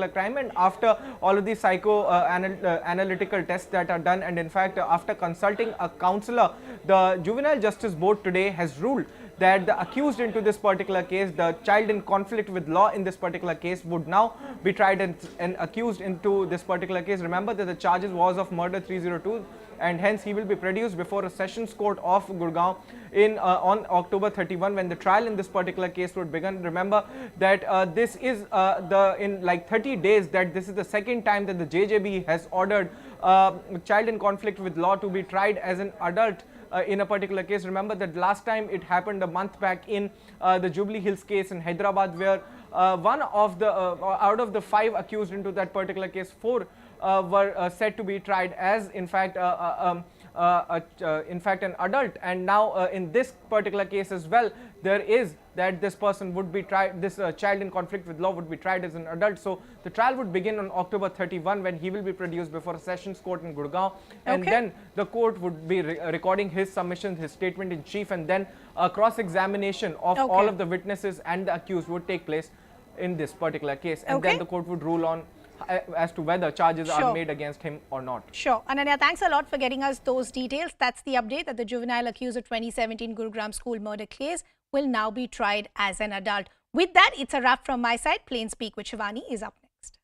crime, and after all of the analytical tests that are done, and in fact after consulting a counselor, the Juvenile Justice Board today has ruled that the accused into this particular case, the child in conflict with law in this particular case, would now be tried and accused into this particular case. Remember that the charges was of murder 302, and hence he will be produced before a sessions court of Gurgaon on October 31, when the trial in this particular case would begin. Remember that this is in like 30 days that this is the second time that the JJB has ordered child in conflict with law to be tried as an adult in a particular case. Remember that last time it happened a month back in the Jubilee Hills case in Hyderabad, where one of the out of the 5 accused into that particular case, 4 were said to be tried as in fact an adult, and now in this particular case as well, there is that this person would be tried, this child in conflict with law would be tried as an adult. So the trial would begin on October 31, when he will be produced before a sessions court in Gurgaon, and then the court would be recording his submissions, his statement in chief, and then a cross-examination of all of the witnesses and the accused would take place in this particular case, and then the court would rule on as to whether charges are made against him or not. Sure. Ananya, thanks a lot for getting us those details. That's the update, that the juvenile accused of 2017 Gurugram school murder case will now be tried as an adult. With that, it's a wrap from my side. Plain Speak with Shivani is up next.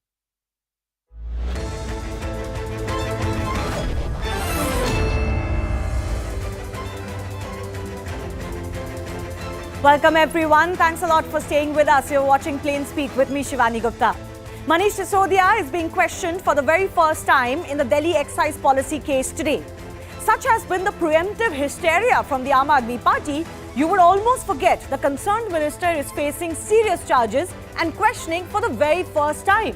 Welcome everyone. Thanks a lot for staying with us. You're watching Plain Speak with me, Shivani Gupta. Manish Sisodia is being questioned for the very first time in the Delhi excise policy case today. Such has been the preemptive hysteria from the Aam Aadmi Party, you would almost forget the concerned minister is facing serious charges and questioning for the very first time.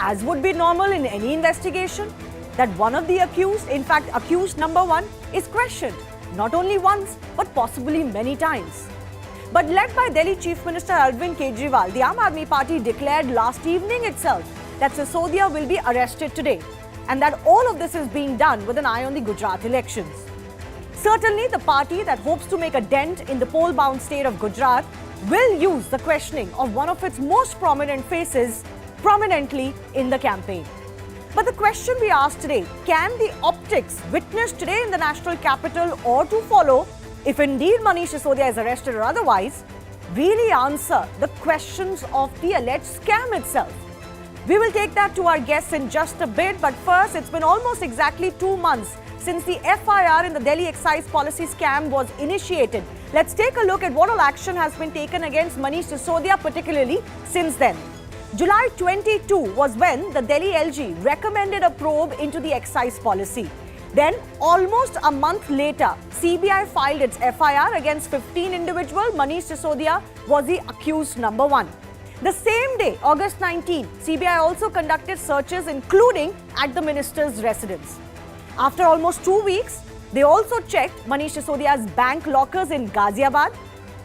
As would be normal in any investigation, that one of the accused, in fact accused number 1, is questioned not only once but possibly many times. But led by Delhi Chief Minister Arvind Kejriwal, the Aam Aadmi Party declared last evening itself that Sisodia will be arrested today, and that all of this is being done with an eye on the Gujarat elections. Certainly, the party that hopes to make a dent in the poll-bound state of Gujarat will use the questioning of one of its most prominent faces prominently in the campaign. But the question we asked today, can the optics witnessed today in the national capital or to follow, if indeed Manish Sisodia is arrested or otherwise, really answer the questions of the alleged scam itself? We will take that to our guests in just a bit, but first, it's been almost exactly 2 months since the FIR in the Delhi excise policy scam was initiated. Let's take a look at what all action has been taken against Manish Sisodia, particularly since then. July 22 was when the Delhi LG recommended a probe into the excise policy. Then, almost a month later, CBI filed its FIR against 15 individuals. Manish Sisodia was the accused number 1. The same day, August 19, CBI also conducted searches, including at the minister's residence. After almost 2 weeks, they also checked Manish Sisodia's bank lockers in Ghaziabad.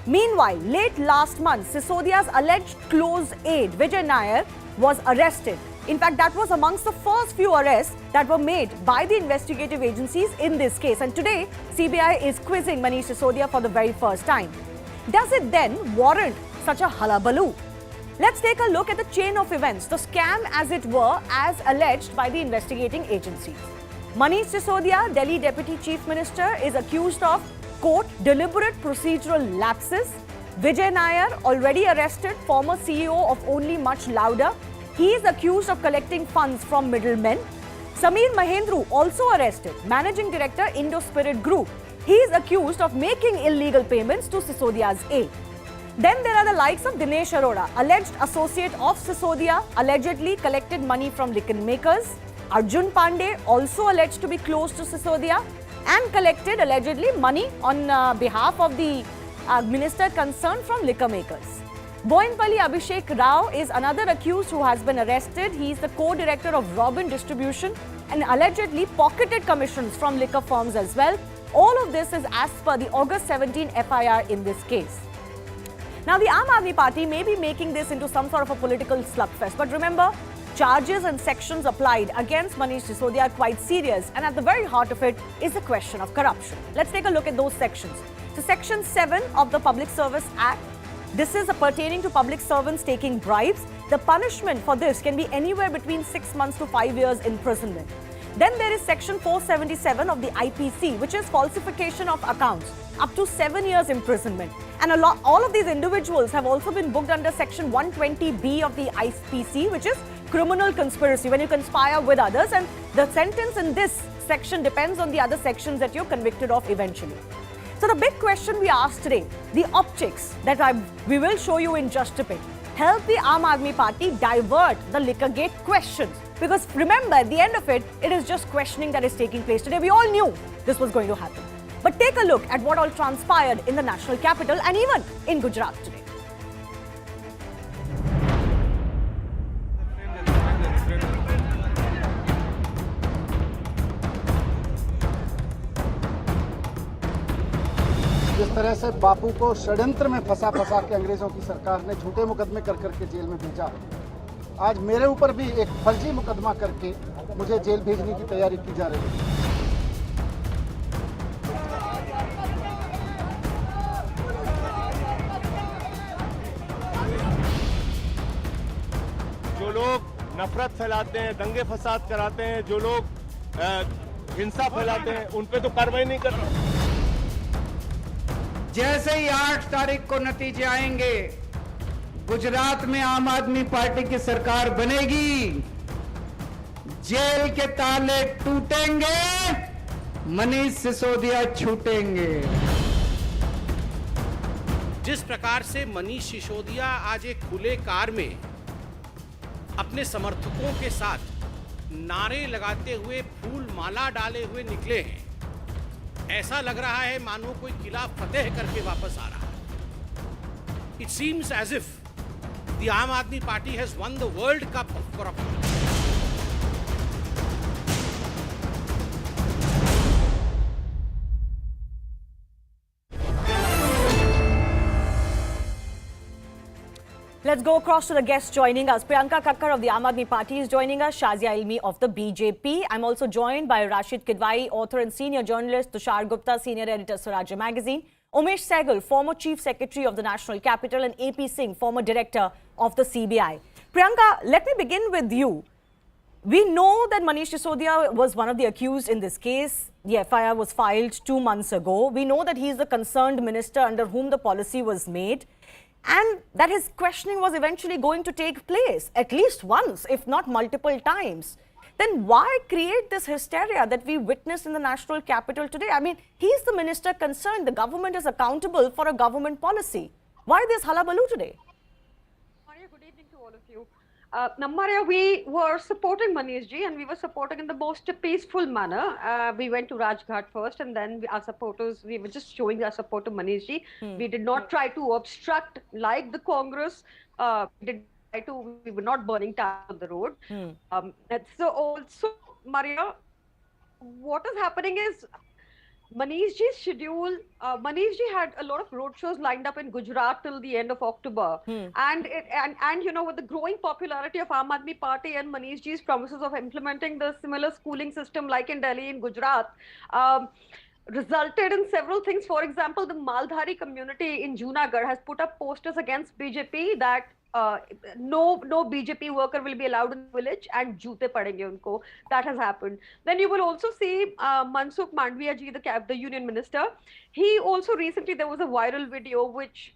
Meanwhile, late last month, Sisodia's alleged close aide, Vijay Nair, was arrested. In fact, that was amongst the first few arrests that were made by the investigative agencies in this case. And today, CBI is quizzing Manish Sisodia for the very first time. Does it then warrant such a hullabaloo? Let's take a look at the chain of events, the scam as it were, as alleged by the investigating agencies. Manish Sisodia, Delhi Deputy Chief Minister, is accused of, quote, deliberate procedural lapses. Vijay Nair, already arrested, former CEO of Only Much Louder. He is accused of collecting funds from middlemen. Sameer Mahendru, also arrested, Managing Director, Indo-Spirit Group. He is accused of making illegal payments to Sisodia's aide. Then there are the likes of Dinesh Arora, alleged associate of Sisodia, allegedly collected money from liquor makers. Arjun Pandey, also alleged to be close to Sisodia, and collected allegedly money on behalf of the minister concerned from liquor makers. Boinpalli Abhishek Rao is another accused who has been arrested. He is the co-director of Robin Distribution and allegedly pocketed commissions from liquor firms as well. All of this is as per the August 17 FIR in this case. Now, the Aam Aadmi Party may be making this into some sort of a political slugfest, but remember, charges and sections applied against Manish Sisodia are quite serious, and at the very heart of it is the question of corruption. Let's take a look at those sections. So, Section 7 of the Public Service Act This is pertaining to public servants taking bribes. The punishment for this can be anywhere between 6 months to 5 years imprisonment. Then there is section 477 of the IPC, which is falsification of accounts, up to 7 years imprisonment. And all of these individuals have also been booked under section 120B of the IPC, which is criminal conspiracy, when you conspire with others. And the sentence in this section depends on the other sections that you're convicted of eventually. So the big question we asked today, the optics that we will show you in just a bit, help the Aam Aadmi Party divert the Liquorgate questions. Because remember, at the end of it, it is just questioning that is taking place today. We all knew this was going to happen. But take a look at what all transpired in the national capital and even in Gujarat today. जिस तरह से बापू को षड्यंत्र में फंसा के अंग्रेजों की सरकार ने झूठे मुकदमे कर करके जेल में भेजा, आज मेरे ऊपर भी एक फर्जी मुकदमा करके मुझे जेल भेजने की तैयारी की जा रही है। जो लोग नफरत फैलाते हैं, दंगे फसाद कराते हैं, जो लोग हिंसा फैलाते हैं, उन पे तो कार्रवाई नहीं कर रहा। जैसे ही 8 तारीख को नतीजे आएंगे, गुजरात में आम आदमी पार्टी की सरकार बनेगी, जेल के ताले टूटेंगे, मनीष सिसोदिया छूटेंगे। जिस प्रकार से मनीष सिसोदिया आज एक खुले कार में अपने समर्थकों के साथ नारे लगाते हुए, फूल माला डाले हुए निकले हैं, ऐसा लग रहा है मानो कोई किला फतेह करके वापस आ रहा है। It seems as if the Aam Aadmi Party has won the World Cup of corruption. Let's go across to the guests joining us. Priyanka Kakkar of the Aam Aadmi Party is joining us. Shazia Ilmi of the BJP. I'm also joined by Rashid Kidwai, author and senior journalist, Tushar Gupta, senior editor, Swarajya Magazine, Umesh Sehgal, former chief secretary of the National Capital, and AP Singh, former director of the CBI. Priyanka, let me begin with you. We know that Manish Sisodia was one of the accused in this case. The FIR was filed 2 months ago. We know that he is the concerned minister under whom the policy was made, and that his questioning was eventually going to take place at least once, if not multiple times. Then why create this hysteria that we witness in the national capital today? I mean, he's the minister concerned. The government is accountable for a government policy. Why this hullabaloo today? Maria, good evening to all of you. Now, Maria, we were supporting Manish ji, and we were supporting in the most peaceful manner. We went to Rajghat first, and then our supporters, we were just showing our support to Manish ji. We did not try to obstruct like the Congress. We were not burning tires on the road. So also, Maria, what is happening is Manish ji's schedule, Manish ji had a lot of road shows lined up in Gujarat till the end of October. And you know, with the growing popularity of Aam Aadmi Party and Manish ji's promises of implementing the similar schooling system like in Delhi and Gujarat, resulted in several things. For example, the Maldhari community in Junagadh has put up posters against BJP that no BJP worker will be allowed in the village and joote padenge unko. That has happened. Then you will also see Mansukh Mandviya ji, the union minister. He also recently, there was a viral video which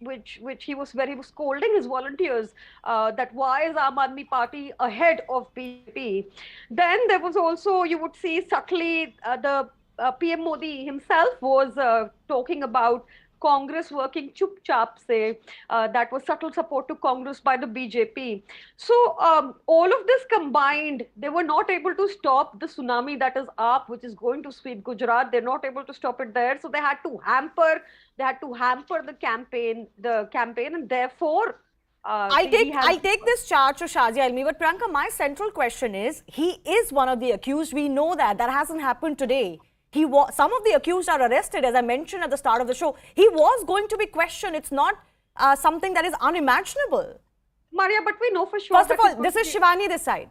he was scolding his volunteers that why is Aam Aadmi Party ahead of BJP. Then there was also, you would see subtly the PM Modi himself was talking about Congress working chup-chap, say, that was subtle support to Congress by the BJP. So all of this combined, they were not able to stop the tsunami that is up, which is going to sweep Gujarat. They're not able to stop it there. So they had to hamper the campaign, and therefore I'll take this charge to Shazia Ilmi, but Priyanka, my central question is, he is one of the accused. We know that hasn't happened today. Some of the accused are arrested, as I mentioned at the start of the show. He was going to be questioned. It's not something that is unimaginable. Maria, but we know for sure. First of all, this is Shivani this side.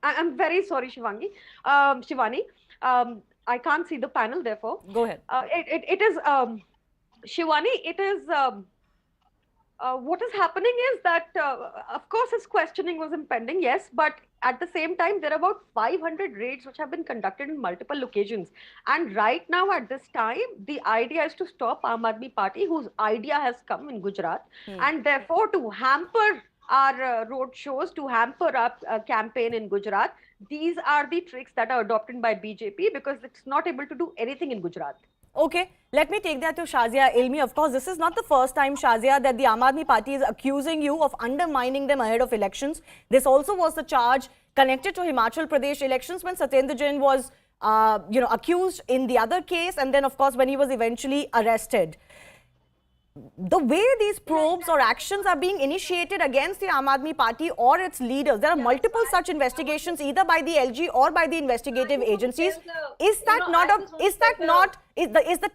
I'm very sorry, Shivani. Shivani, I can't see the panel, therefore. Go ahead. It is, Shivani, it is what is happening is that, of course, his questioning was impending, yes, but at the same time, there are about 500 raids which have been conducted in multiple occasions. And right now, at this time, the idea is to stop Aam Aadmi Party, whose idea has come in Gujarat, and therefore to hamper our road shows, to hamper our campaign in Gujarat. These are the tricks that are adopted by BJP because it's not able to do anything in Gujarat. Okay, let me take that to Shazia Ilmi. Of course, this is not the first time, Shazia, that the Aam Aadmi Party is accusing you of undermining them ahead of elections. This also was the charge connected to Himachal Pradesh elections when Satyendra Jain was, accused in the other case, and then, of course, when he was eventually arrested. The way these probes or actions are being initiated against the Aam Aadmi Party or its leaders, there are multiple such investigations either by the LG or by the investigative agencies. Is the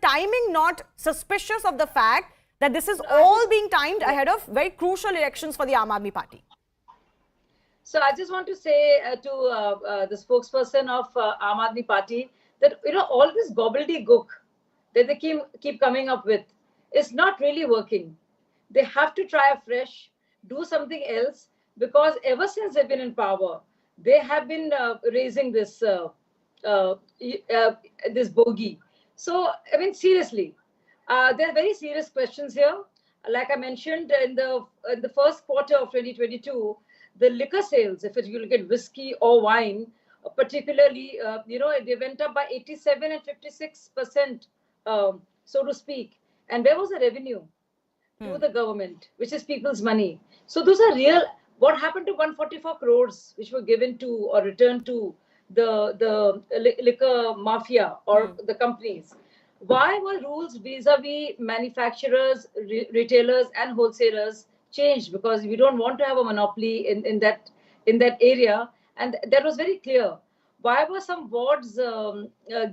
timing not suspicious of the fact that this is all being timed ahead of very crucial elections for the Aam Aadmi Party? So I just want to say to the spokesperson of Aam Aadmi Party that all this gobbledygook that they keep coming up with is not really working. They have to try afresh, do something else, because ever since they've been in power, they have been raising this this bogey. So I mean, seriously, there are very serious questions here. Like I mentioned, in the first quarter of 2022, the liquor sales, if you look at whiskey or wine, particularly, they went up by 87 and 56%, so to speak. And where was the revenue? To the government, which is people's money. So those are real. What happened to 144 crores, which were given to or returned to the liquor mafia or the companies? Why were rules vis-a-vis manufacturers, retailers, and wholesalers changed? Because we don't want to have a monopoly in that area, and that was very clear. Why were some wards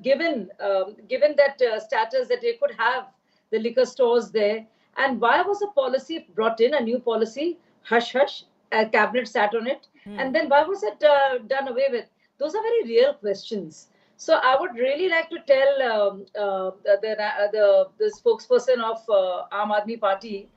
given that status that they could have the liquor stores there? And why was a policy brought in, a new policy, hush hush, a cabinet sat on it, and then why was it done away with? Those are very real questions. So I would really like to tell the spokesperson of Aam Aadmi Party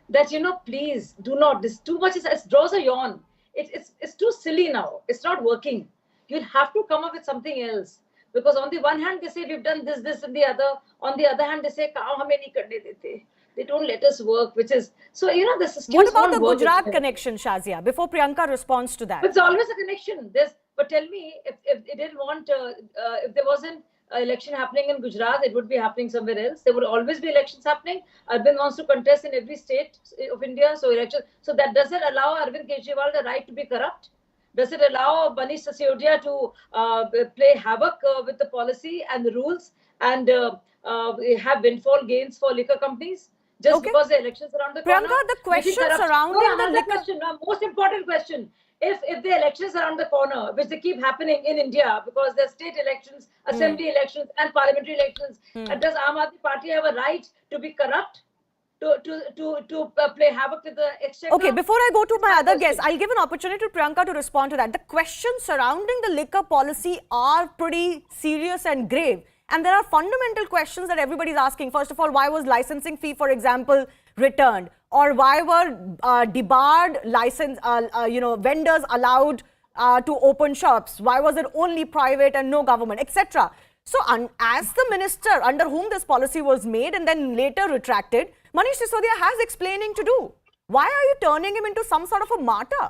that, please do not, this too much, it draws a yawn. It's too silly now. It's not working. You'll have to come up with something else. Because on the one hand, they say we've done this, and the other. On the other hand, they say, kaam hame nahi karne dete. They don't let us work, which is, so, the system. What about the Gujarat connection, Shazia, before Priyanka responds to that? It's always a connection. But tell me, if they didn't want, if there wasn't an election happening in Gujarat, it would be happening somewhere else. There would always be elections happening. Arvind wants to contest in every state of India. So that doesn't allow Arvind Kejriwal the right to be corrupt. Does it allow Manish Sisodia to play havoc with the policy and the rules and have windfall gains for liquor companies just because the elections around the corner? Priyanka, the question surrounding the liquor... question, most important question. If the elections around the corner, which they keep happening in India because there's state elections, assembly elections and parliamentary elections, does Aam Aadmi Party have a right to be corrupt? To play havoc with the exchequer? Okay, before I go to my other guests, I'll give an opportunity to Priyanka to respond to that. The questions surrounding the liquor policy are pretty serious and grave. And there are fundamental questions that everybody's asking. First of all, why was licensing fee, for example, returned? Or why were debarred license, vendors allowed to open shops? Why was it only private and no government, etc.? So, as the minister under whom this policy was made and then later retracted, Manish Sisodia has explaining to do. Why are you turning him into some sort of a martyr?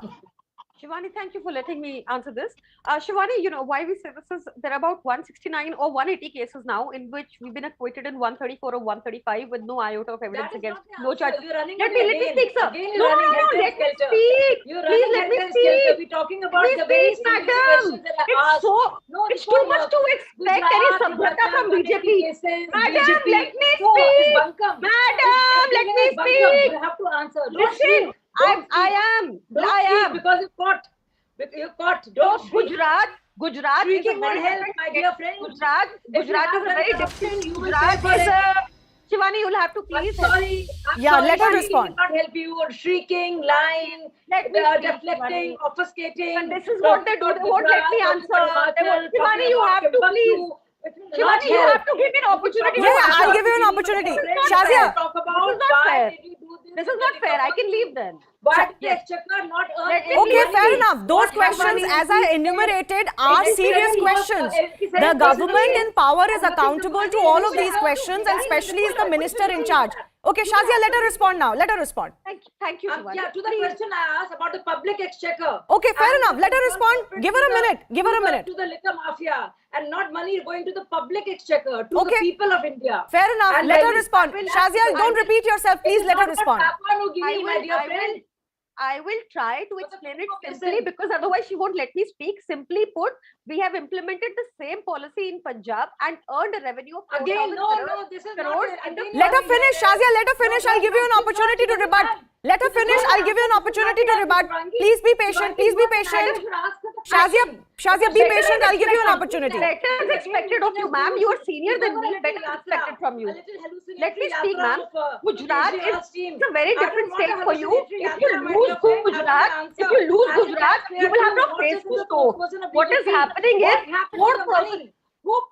Shivani, thank you for letting me answer this. Shivani, why we say this is, there are about 169 or 180 cases now in which we've been acquitted in 134 or 135 with no iota of evidence against, no charges. Let me speak, sir. Let me speak. Please let me speak. We're talking about the very serious questions that are asked. It's too much to expect any sabhyata from BJP. Madam, let me speak. Madam, let me speak. You have to answer. Listen. I am. Because you're caught. Don't Gujarat Shrieking won't help, my dear friend. Gujarat is a very different. Gujarat is a... Shivani, you'll have to please help. I'm sorry, let her respond. I cannot help you. Or shrieking, lying, deflecting, obfuscating. And this is what they do. They won't let me answer. Shivani, you have to please. Shivani, you have to give me an opportunity. Yeah, I'll give you an opportunity. Shazia. Talk about why did you do this? This is not fair. I can leave then. Why did the exchequer not earn Let any me Okay, leave. fair money? enough. Those What questions, happened as I is- enumerated, are It is serious very- questions. it is The very government personal. in power is Nothing to accountable to money. all You of will these have to questions, and resign especially is before the I minister put in you charge. that. Okay, You Shazia, have let to her respond now. Let her respond. Thank you, Shivani. Yeah, to the Please. question I asked about the public exchequer. Okay, fair And enough. the Let her control respond. profit Give to her a the- minute. Give her a to the- minute. To the liquor mafia, and not money going to the public exchequer, to Okay. the people of India. Fair enough. And Let I her will- respond. I will- Shazia, I don't will- repeat yourself. Please It is let her not respond. Papua New Guinea, my dear friend. I will try to the explain it people simply listen. because otherwise she won't let me speak. Simply put, we have implemented the same policy in Punjab and earned a revenue of 4,000 Again, no, crores. no, this is not crores it. in the Again, Let her you are finish, here. Shazia. Let her finish. No, I'll give you an no, opportunity to this is rebut. not- Let her this is finish. not I'll give you an answer. opportunity This to is rebut. not answer. Please be patient. Please be patient. Shazia, Shazia, be patient. I'll give you an opportunity. Better is expected of you, ma'am. You are senior than me. Better is expected from you. Let me speak, ma'am. Gujarat is a very different state for you. If you lose Gujarat, you will have no face to show. What is happening is 4,000.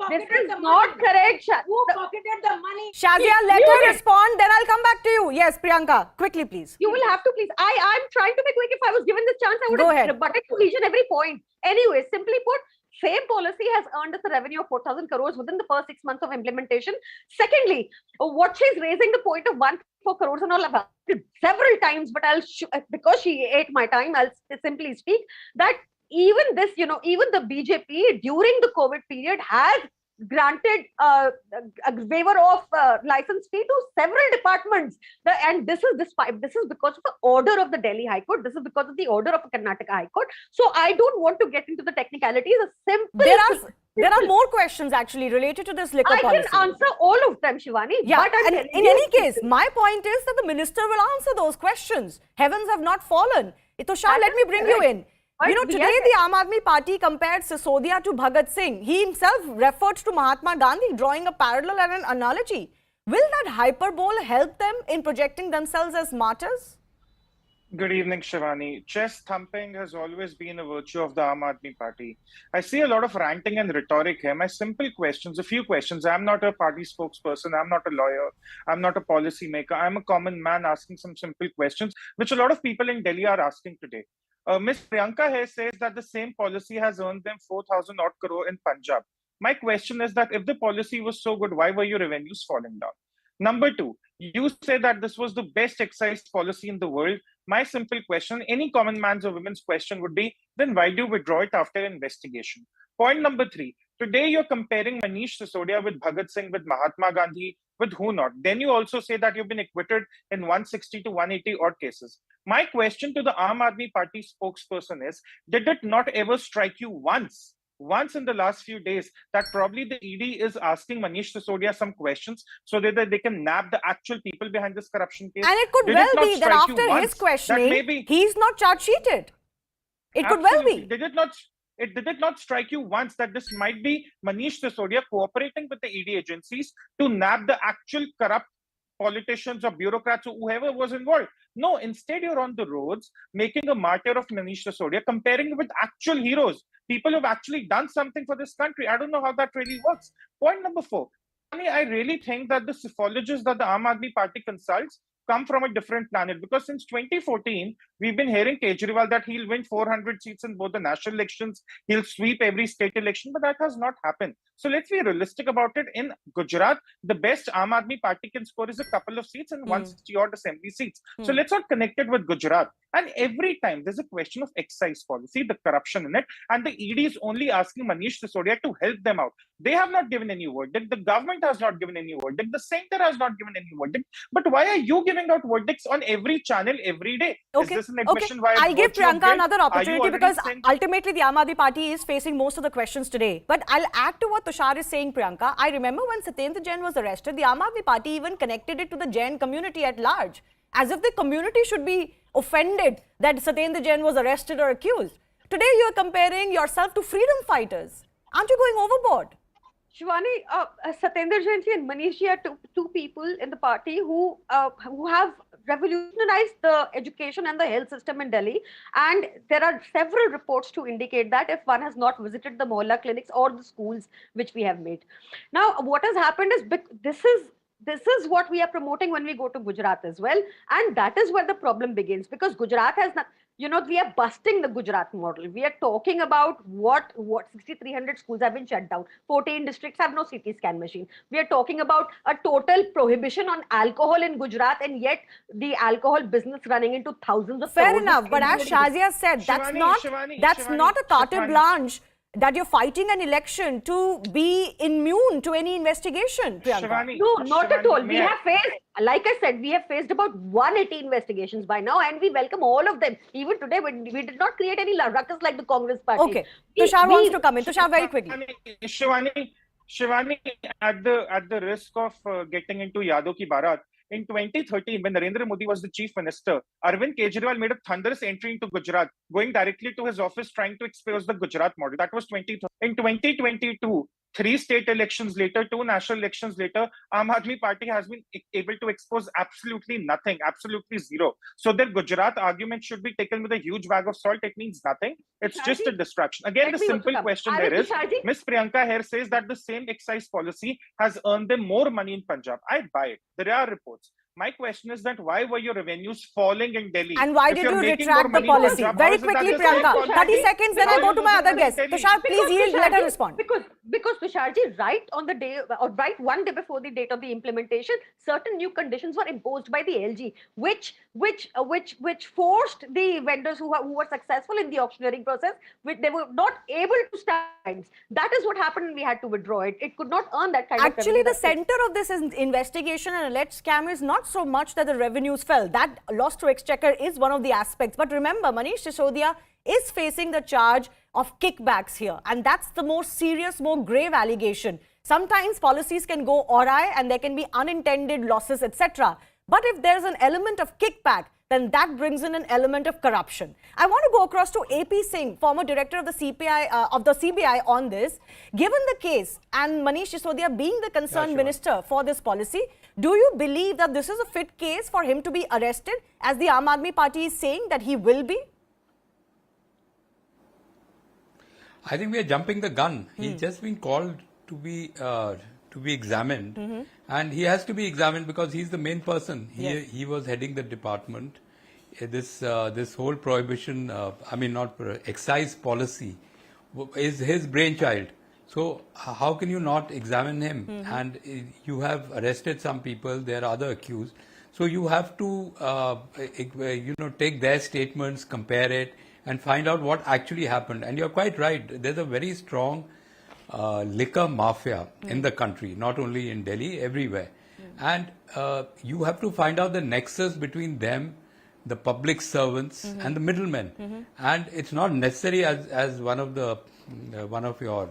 This is not correct. Who pocketed the money? Shazia, let her respond. Then I'll come back to you. Yes, Priyanka, quickly, please. You will have to please. I'm trying to be quick. If I was given this chance, I would Go have ahead. rebutted to each and every point. Anyway, simply put, same policy has earned us a revenue of 4,000 crores within the first 6 months of implementation. Secondly, what she's raising the point of 1 crores and all of that several times, but because she ate my time, I'll simply speak that even this, even the BJP during the COVID period has granted a waiver of license fee to several departments. And this is because of the order of the Delhi High Court. This is because of the order of the Karnataka High Court. So I don't want to get into the technicalities. There are more questions actually related to this liquor policy. I can answer all of them, Shivani. Yeah, but I'm and telling in you- any case, my point is that the minister will answer those questions. Heavens have not fallen. Tushar, That let me is bring you correct. in. But Today yes, the Aam Aadmi Party compared Sisodia to Bhagat Singh. He himself referred to Mahatma Gandhi, drawing a parallel and an analogy. Will that hyperbole help them in projecting themselves as martyrs? Good evening, Shivani. Chest thumping has always been a virtue of the Aam Aadmi Party. I see a lot of ranting and rhetoric here. My simple questions, a few questions. I'm not a party spokesperson. I'm not a lawyer. I'm not a policy maker. I'm a common man asking some simple questions, which a lot of people in Delhi are asking today. Ms. Priyanka here says that the same policy has earned them 4,000 odd crore in Punjab. My question is that if the policy was so good, why were your revenues falling down? Number two, you say that this was the best excise policy in the world. My simple question, any common man's or women's question would be, then why do you withdraw it after investigation? Point number three, today you're comparing Manish Sisodia with Bhagat Singh, with Mahatma Gandhi, with who not. Then you also say that you've been acquitted in 160 to 180 odd cases. My question to the Aam Aadmi Party spokesperson is, did it not ever strike you once in the last few days that probably the ED is asking Manish Sisodia some questions so that they can nab the actual people behind this corruption case? And it could Did well it not be that strike you after once his that questioning, maybe- he's not charge sheeted. It could well be. Did it not strike you once that this might be Manish Sisodia cooperating with the ED agencies to nab the actual corrupt politicians or bureaucrats or whoever was involved? No, instead you're on the roads making a martyr of Manish Sisodia, comparing it with actual heroes, people who've actually done something for this country. I don't know how that really works. Point number four, I really think that the psephologists that the Aam Aadmi Party consults come from a different planet, because since 2014, we've been hearing Kejriwal that he'll win 400 seats in both the national elections, he'll sweep every state election, but that has not happened. So let's be realistic about it. In Gujarat, the best Aam Aadmi Party can score is a couple of seats and 160 odd assembly seats. So let's not connect it with Gujarat. And every time there's a question of excise policy, the corruption in it, and the ED is only asking Manish Sisodia to help them out. They have not given any verdict. The government has not given any verdict. The center has not given any verdict. But why are you giving out verdicts on every channel every day? Okay. Is this an admission via I'll give virtue of Priyanka guilt? another Are you opportunity already because saying- ultimately the Aam Aadmi Party is facing most of the questions today. But I'll add to what Tushar is saying, Priyanka. I remember when Satendra Jain was arrested, the Aam Aadmi Party even connected it to the Jain community at large, as if the community should be offended that Satendra Jain was arrested or accused. Today you are comparing yourself to freedom fighters. Aren't you going overboard? Shivani, Satendra Jain ji and Manish ji are two people in the party who have revolutionized the education and the health system in Delhi. And there are several reports to indicate that if one has not visited the mohalla clinics or the schools which we have made. Now, what has happened is this is This is what we are promoting when we go to Gujarat as well. And that is where the problem begins, because Gujarat has not, we are busting the Gujarat model. We are talking about what 6,300 schools have been shut down. 14 districts have no CT scan machine. We are talking about a total prohibition on alcohol in Gujarat, and yet the alcohol business running into thousands of Fair crores enough, but as Shazia said, that's not a carte blanche that you're fighting an election to be immune to any investigation, Priyanka. No, not at all. We have faced, like I said, we have faced about 180 investigations by now, and we welcome all of them. Even today, we did not create any ruckus like the Congress party. Okay, Tushar wants to come in. Tushar, very quickly. Shivani, at the risk of getting into Yadav ki Bharat, in 2013, when Narendra Modi was the chief minister, Arvind Kejriwal made a thunderous entry into Gujarat, going directly to his office trying to expose the Gujarat model. That was 2013. In 2022, 3 state elections later, 2 national elections later, Aam Aadmi Party has been able to expose absolutely nothing, absolutely zero. So their Gujarat argument should be taken with a huge bag of salt. It means nothing. It's just a distraction. Again, the simple question there is, Miss Priyanka here says that the same excise policy has earned them more money in Punjab. I buy it. There are reports. My question is that why were your revenues falling in Delhi? And why did you retract the policy? Very quickly, Priyanka. 30 seconds, then I go to my other guest. Tushar, please yield, let her respond. Because Tusharji, right on the day, or right one day before the date of the implementation, certain new conditions were imposed by the LG, which forced the vendors who were successful in the auctioneering process, which they were not able to stand. That is what happened, and we had to withdraw it. It could not earn that kind of revenue. Actually, the center of this investigation and alleged scam is not so much that the revenues fell. That loss to exchequer is one of the aspects. But remember, Manish Sisodia is facing the charge of kickbacks here. And that's the more serious, more grave allegation. Sometimes policies can go awry and there can be unintended losses, etc. But if there's an element of kickback, then that brings in an element of corruption. I want to go across to AP Singh, former director of the CBI on this. Given the case and Manish Sisodia being the concerned minister for this policy, do you believe that this is a fit case for him to be arrested, as the Aam Aadmi Party is saying that he will be? I think we are jumping the gun. He's just been called to be examined, and he has to be examined because he's the main person. He was heading the department. This whole prohibition, excise policy is his brainchild. So how can you not examine him? And you have arrested some people. There are other accused. So you have to take their statements, compare it, and find out what actually happened. And you're quite right. There's a very strong liquor mafia in the country, not only in Delhi, everywhere. And you have to find out the nexus between them, the public servants, and the middlemen. And it's not necessary, as one of your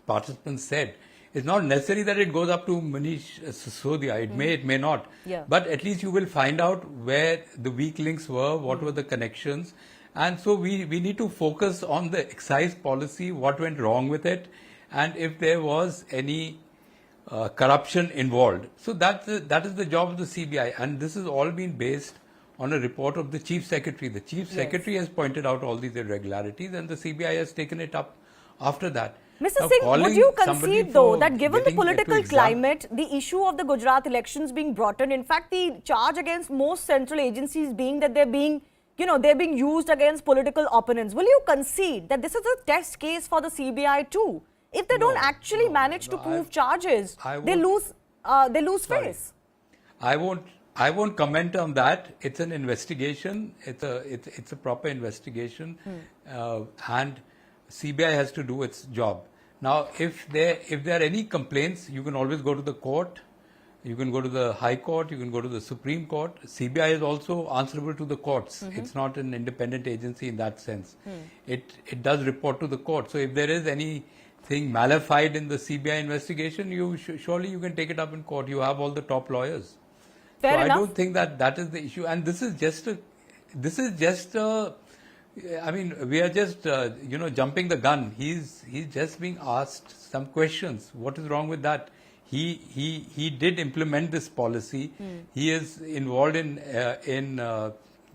participants said, it's not necessary that it goes up to Manish Sisodia. It may, it may not. But at least you will find out where the weak links were, what were the connections. And so we need to focus on the excise policy, what went wrong with it, and if there was any corruption involved. So that is the job of the CBI, and this has all been based on a report of the Chief Secretary. The Chief Secretary has pointed out all these irregularities, and the CBI has taken it up after that. Mr. Singh, would you concede though that given the political climate, the issue of the Gujarat elections being brought in fact the charge against most central agencies being that they're being used against political opponents, will you concede that this is a test case for the CBI too? If they don't actually manage to prove charges, they lose face. I won't comment on that. It's an investigation. It's a proper investigation, and CBI has to do its job. Now, if there are any complaints, you can always go to the court. You can go to the High Court. You can go to the Supreme Court. CBI is also answerable to the courts. It's not an independent agency in that sense. It does report to the court. So if there is anything malified in the CBI investigation, surely you can take it up in court. You have all the top lawyers. Fair enough. I don't think that is the issue. And this is just we are just jumping the gun. He's just being asked some questions. What is wrong with that? He did implement this policy. He is involved in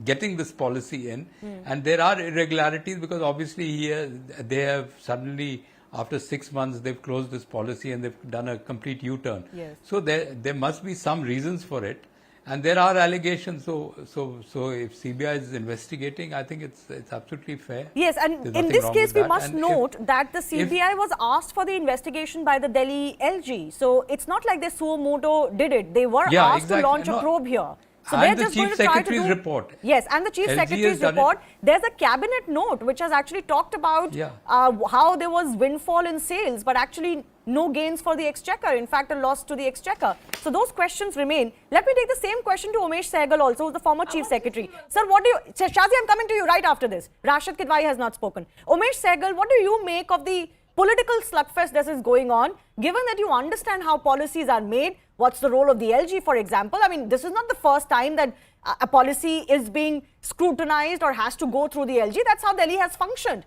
getting this policy in, and there are irregularities because obviously they have suddenly after 6 months they've closed this policy and they've done a complete U-turn. Yes. So there must be some reasons for it. And there are allegations, so if CBI is investigating, I think it's absolutely fair. Yes, and There's in nothing this wrong case, with we that. must And note that the CBI was asked for the investigation by the Delhi LG. So it's not like they suo moto did it. They were asked to launch a probe here. So and they're the just going Chief to try to Secretary's do, report. Yes, and the Chief LG Secretary's has report. There's a cabinet note which has actually talked about how there was windfall in sales, but actually no gains for the exchequer. In fact, a loss to the exchequer. So those questions remain. Let me take the same question to Umesh Sehgal also, who's the former Chief Secretary. Sir, what do you... Shazi, I'm coming to you right after this. Rashid Kidwai has not spoken. Umesh Sehgal, what do you make of the political slugfest that is going on, given that you understand how policies are made? What's the role of the LG, for example? I mean, this is not the first time that a policy is being scrutinized or has to go through the LG. That's how Delhi has functioned.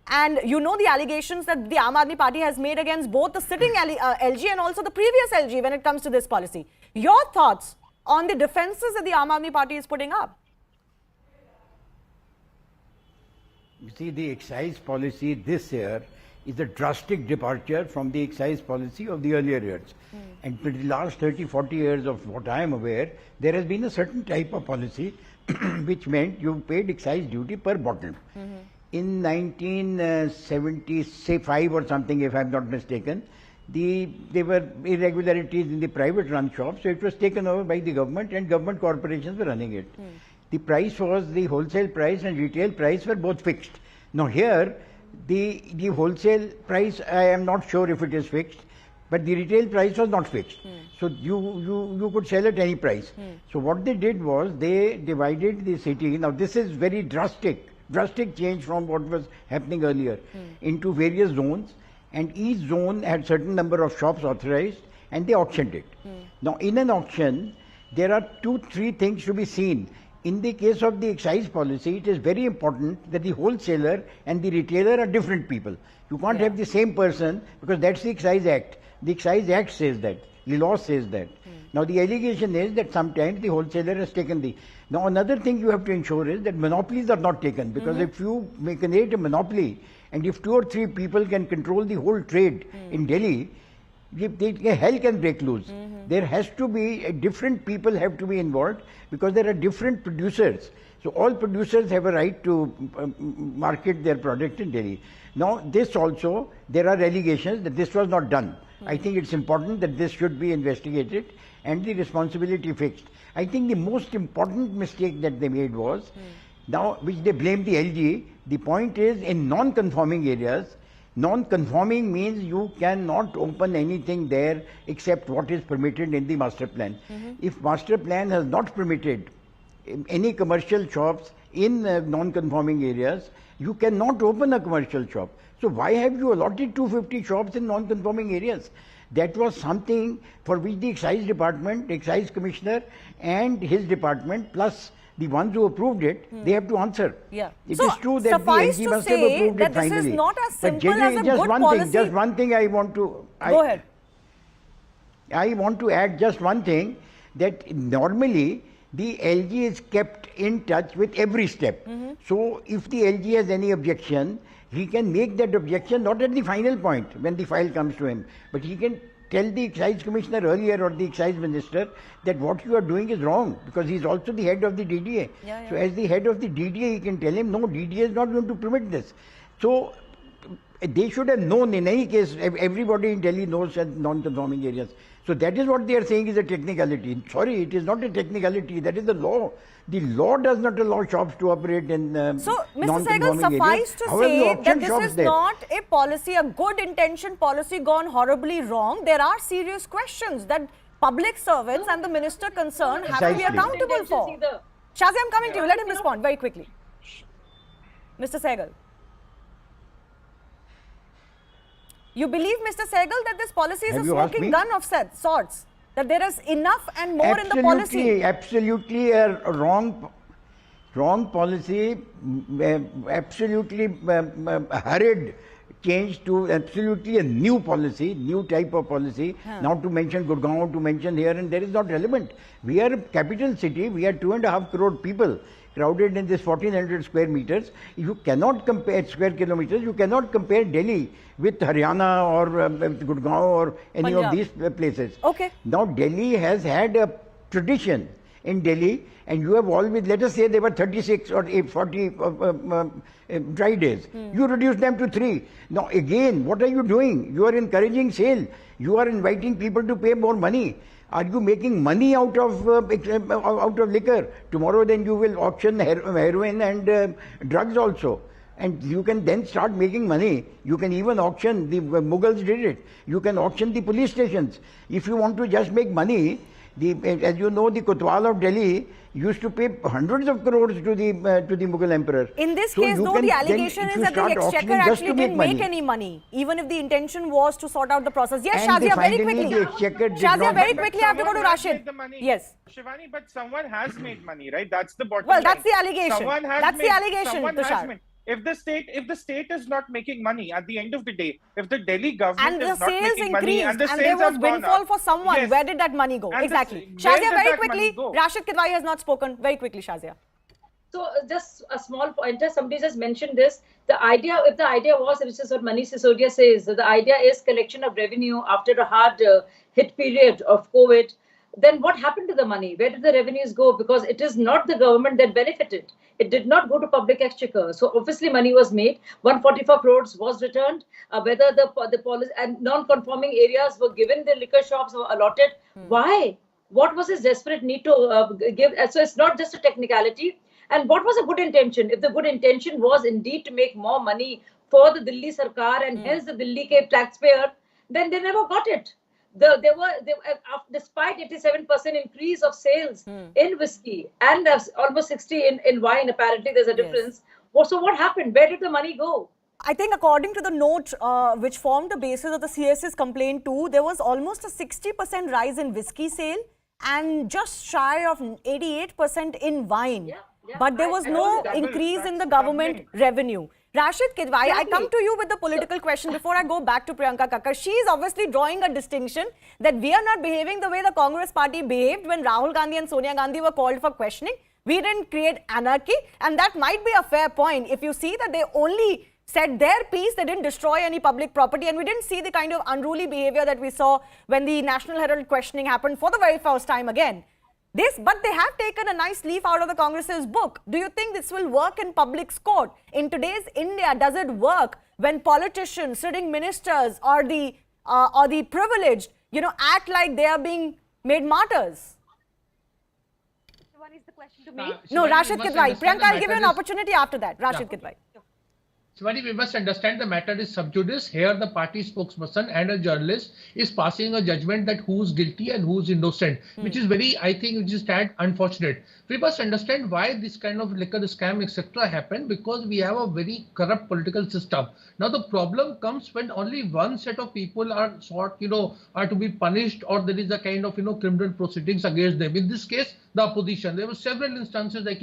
And you know the allegations that the Aam Aadmi Party has made against both the sitting LG and also the previous LG when it comes to this policy. Your thoughts on the defenses that the Aam Aadmi Party is putting up? You see, the excise policy this year is a drastic departure from the excise policy of the earlier years. And for the last 30-40 years of what I am aware, there has been a certain type of policy which meant you paid excise duty per bottle. In 1975 or something, if I am not mistaken, there were irregularities in the private run shops, so it was taken over by the government and government corporations were running it. The price was, the wholesale price and retail price were both fixed. Now here, the wholesale price, I am not sure if it is fixed, but the retail price was not fixed. So you could sell at any price. So what they did was they divided the city. Now this is very drastic change from what was happening earlier, into various zones, and each zone had certain number of shops authorized and they auctioned it. Now in an auction, there are 2-3 things to be seen. In the case of the excise policy, it is very important that the wholesaler and the retailer are different people. You can't have the same person, because that's the Excise Act. The Excise Act says that. The law says that. Now the allegation is that sometimes the wholesaler has taken the... Now another thing you have to ensure is that monopolies are not taken, because if you create a monopoly and if 2 or 3 people can control the whole trade in Delhi, hell can break loose. There has to be, different people have to be involved, because there are different producers. So all producers have a right to market their product in Delhi. Now this also, there are allegations that this was not done. I think it's important that this should be investigated and the responsibility fixed. I think the most important mistake that they made was, now which they blame the LG, the point is in non-conforming areas, non-conforming means you cannot open anything there except what is permitted in the master plan. If master plan has not permitted any commercial shops in non-conforming areas, you cannot open a commercial shop. So why have you allotted 250 shops in non-conforming areas? That was something for which the excise department, excise commissioner and his department plus the ones who approved it, they have to answer. It is true that the LG must have approved it finally. This is not as But simple as a good policy. Just one thing I want to... Go ahead. I want to add just one thing, that normally the LG is kept in touch with every step. So if the LG has any objection, he can make that objection not at the final point when the file comes to him, but he can tell the excise commissioner earlier or the excise minister that what you are doing is wrong, because he is also the head of the DDA. So as the head of the DDA, he can tell him, no, DDA is not going to permit this. So they should have known. In any case, everybody in Delhi knows that non-conforming areas. So that is what they are saying is a technicality. Sorry, it is not a technicality. That is the law. The law does not allow shops to operate in So, Mr. Sehgal, suffice to say that this is not a policy, a good intention policy gone horribly wrong. There are serious questions that public servants and the minister concerned have to be accountable for. Shazi, I'm coming to you. Let him respond very quickly. Mr. Sehgal. You believe, Mr. Sehgal, that this policy is a smoking gun of sorts? That there is enough and more in the policy? Absolutely a wrong policy, absolutely hurried change to absolutely a new policy, new type of policy. Not to mention Gurgaon, to mention here and there is not relevant. We are a capital city, we are 2.5 crore people. crowded in this 1400 square meters. You cannot compare square kilometers. You cannot compare Delhi with Haryana or with Gurgaon or any Punjab. of these places. Okay. Now Delhi has had a tradition in Delhi, and you have always, let us say there were 36 or 40 dry days. You reduce them to 3. Now again, what are you doing? You are encouraging sale. You are inviting people to pay more money. Are you making money out of liquor? Tomorrow then you will auction heroin and drugs also. And you can then start making money. You can even auction, the Mughals did it. You can auction the police stations. If you want to just make money, as you know, the Kotwal of Delhi used to pay hundreds of crores to the Mughal emperor. In this So case, you though, can the then, allegation if is you that the start exchequer auctioning just actually to didn't make make money. any money, even if the intention was to sort out the process. Yes, And Shazia, very finally quickly. the exchequer did Shazia, not- very But quickly, I have to go to someone has Rashid. made the money. Yes. Shivani, but someone has made money, right? That's the bottom Well, line. that's the allegation. Someone has That's the made, allegation, someone has Tushar. made. If the state is not making money at the end of the day, if the Delhi government And the is not sales making money increased and the and sales there was have gone windfall up, for someone. yes. Where did that money go? And Exactly. where Shazia, did very that quickly. money go? Rashid Kidwai has not spoken. Very quickly, Shazia. So just a small pointer, somebody just mentioned this. The idea, if the idea was, which is what Manish Sisodia says, that the idea is collection of revenue after a hard hit period of COVID, then what happened to the money? Where did the revenues go? Because it is not the government that benefited. It did not go to public exchequer. So obviously money was made. 144 crores was returned. Whether the policy and non-conforming areas were given, the liquor shops were allotted. Why? What was his desperate need to give? So it's not just a technicality. And what was a good intention? If the good intention was indeed to make more money for the Delhi Sarkar and hence the Delhi taxpayer, then they never got it. Despite 87% increase of sales in whiskey and almost 60 in wine, apparently there's a difference. So what happened? Where did the money go? I think according to the note which formed the basis of the CS's complaint too, there was almost a 60% rise in whiskey sale and just shy of 88% in wine. But there was no increase in the government revenue. Rashid Kidwai, I come to you with the political question before I go back to Priyanka Kakkar. She is obviously drawing a distinction that we are not behaving the way the Congress party behaved when Rahul Gandhi and Sonia Gandhi were called for questioning. We didn't create anarchy, and that might be a fair point. If you see that they only said their piece, they didn't destroy any public property, and we didn't see the kind of unruly behavior that we saw when the National Herald questioning happened for the very first time again. But they have taken a nice leaf out of the Congress's book. Do you think this will work in public's court? In today's India, does it work when politicians, sitting ministers or the privileged, act like they are being made martyrs? One is the question to me. No, Rashid Kidwai. Priyanka, I'll give you an opportunity after that. Rashid Kidwai. Shivani, we must understand the matter is sub judice. Here the party spokesperson and a journalist is passing a judgment that who's guilty and who's innocent, which is very, I think, which is tad unfortunate. We must understand why this kind of liquor scam, etc. happened, because we have a very corrupt political system. Now the problem comes when only one set of people are are to be punished, or there is a kind of criminal proceedings against them. In this case, the opposition. There were several instances I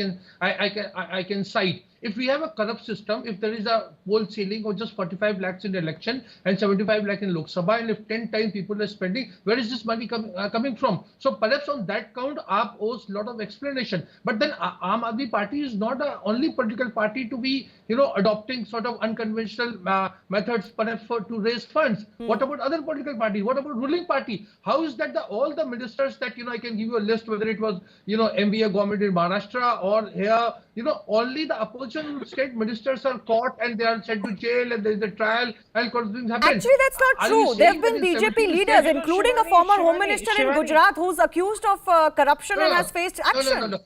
can cite. If we have a corrupt system, if there is a poll ceiling of just 45 lakhs in the election and 75 lakh in Lok Sabha, and if 10 times people are spending, where is this money coming from? So perhaps on that count, AAP owes a lot of explanation. But then Aam Aadmi Party is not the only political party to be, adopting sort of unconventional methods, perhaps to raise funds. What about other political parties? What about ruling party? How is that all the ministers that, I can give you a list, whether it was, MVA government in Maharashtra or here, only the opposition state ministers are caught and they are sent to jail and there is a trial and things happen. Actually, that's not true. There have been BJP leaders, including a former home minister in Gujarat who's accused of corruption and has faced action. No,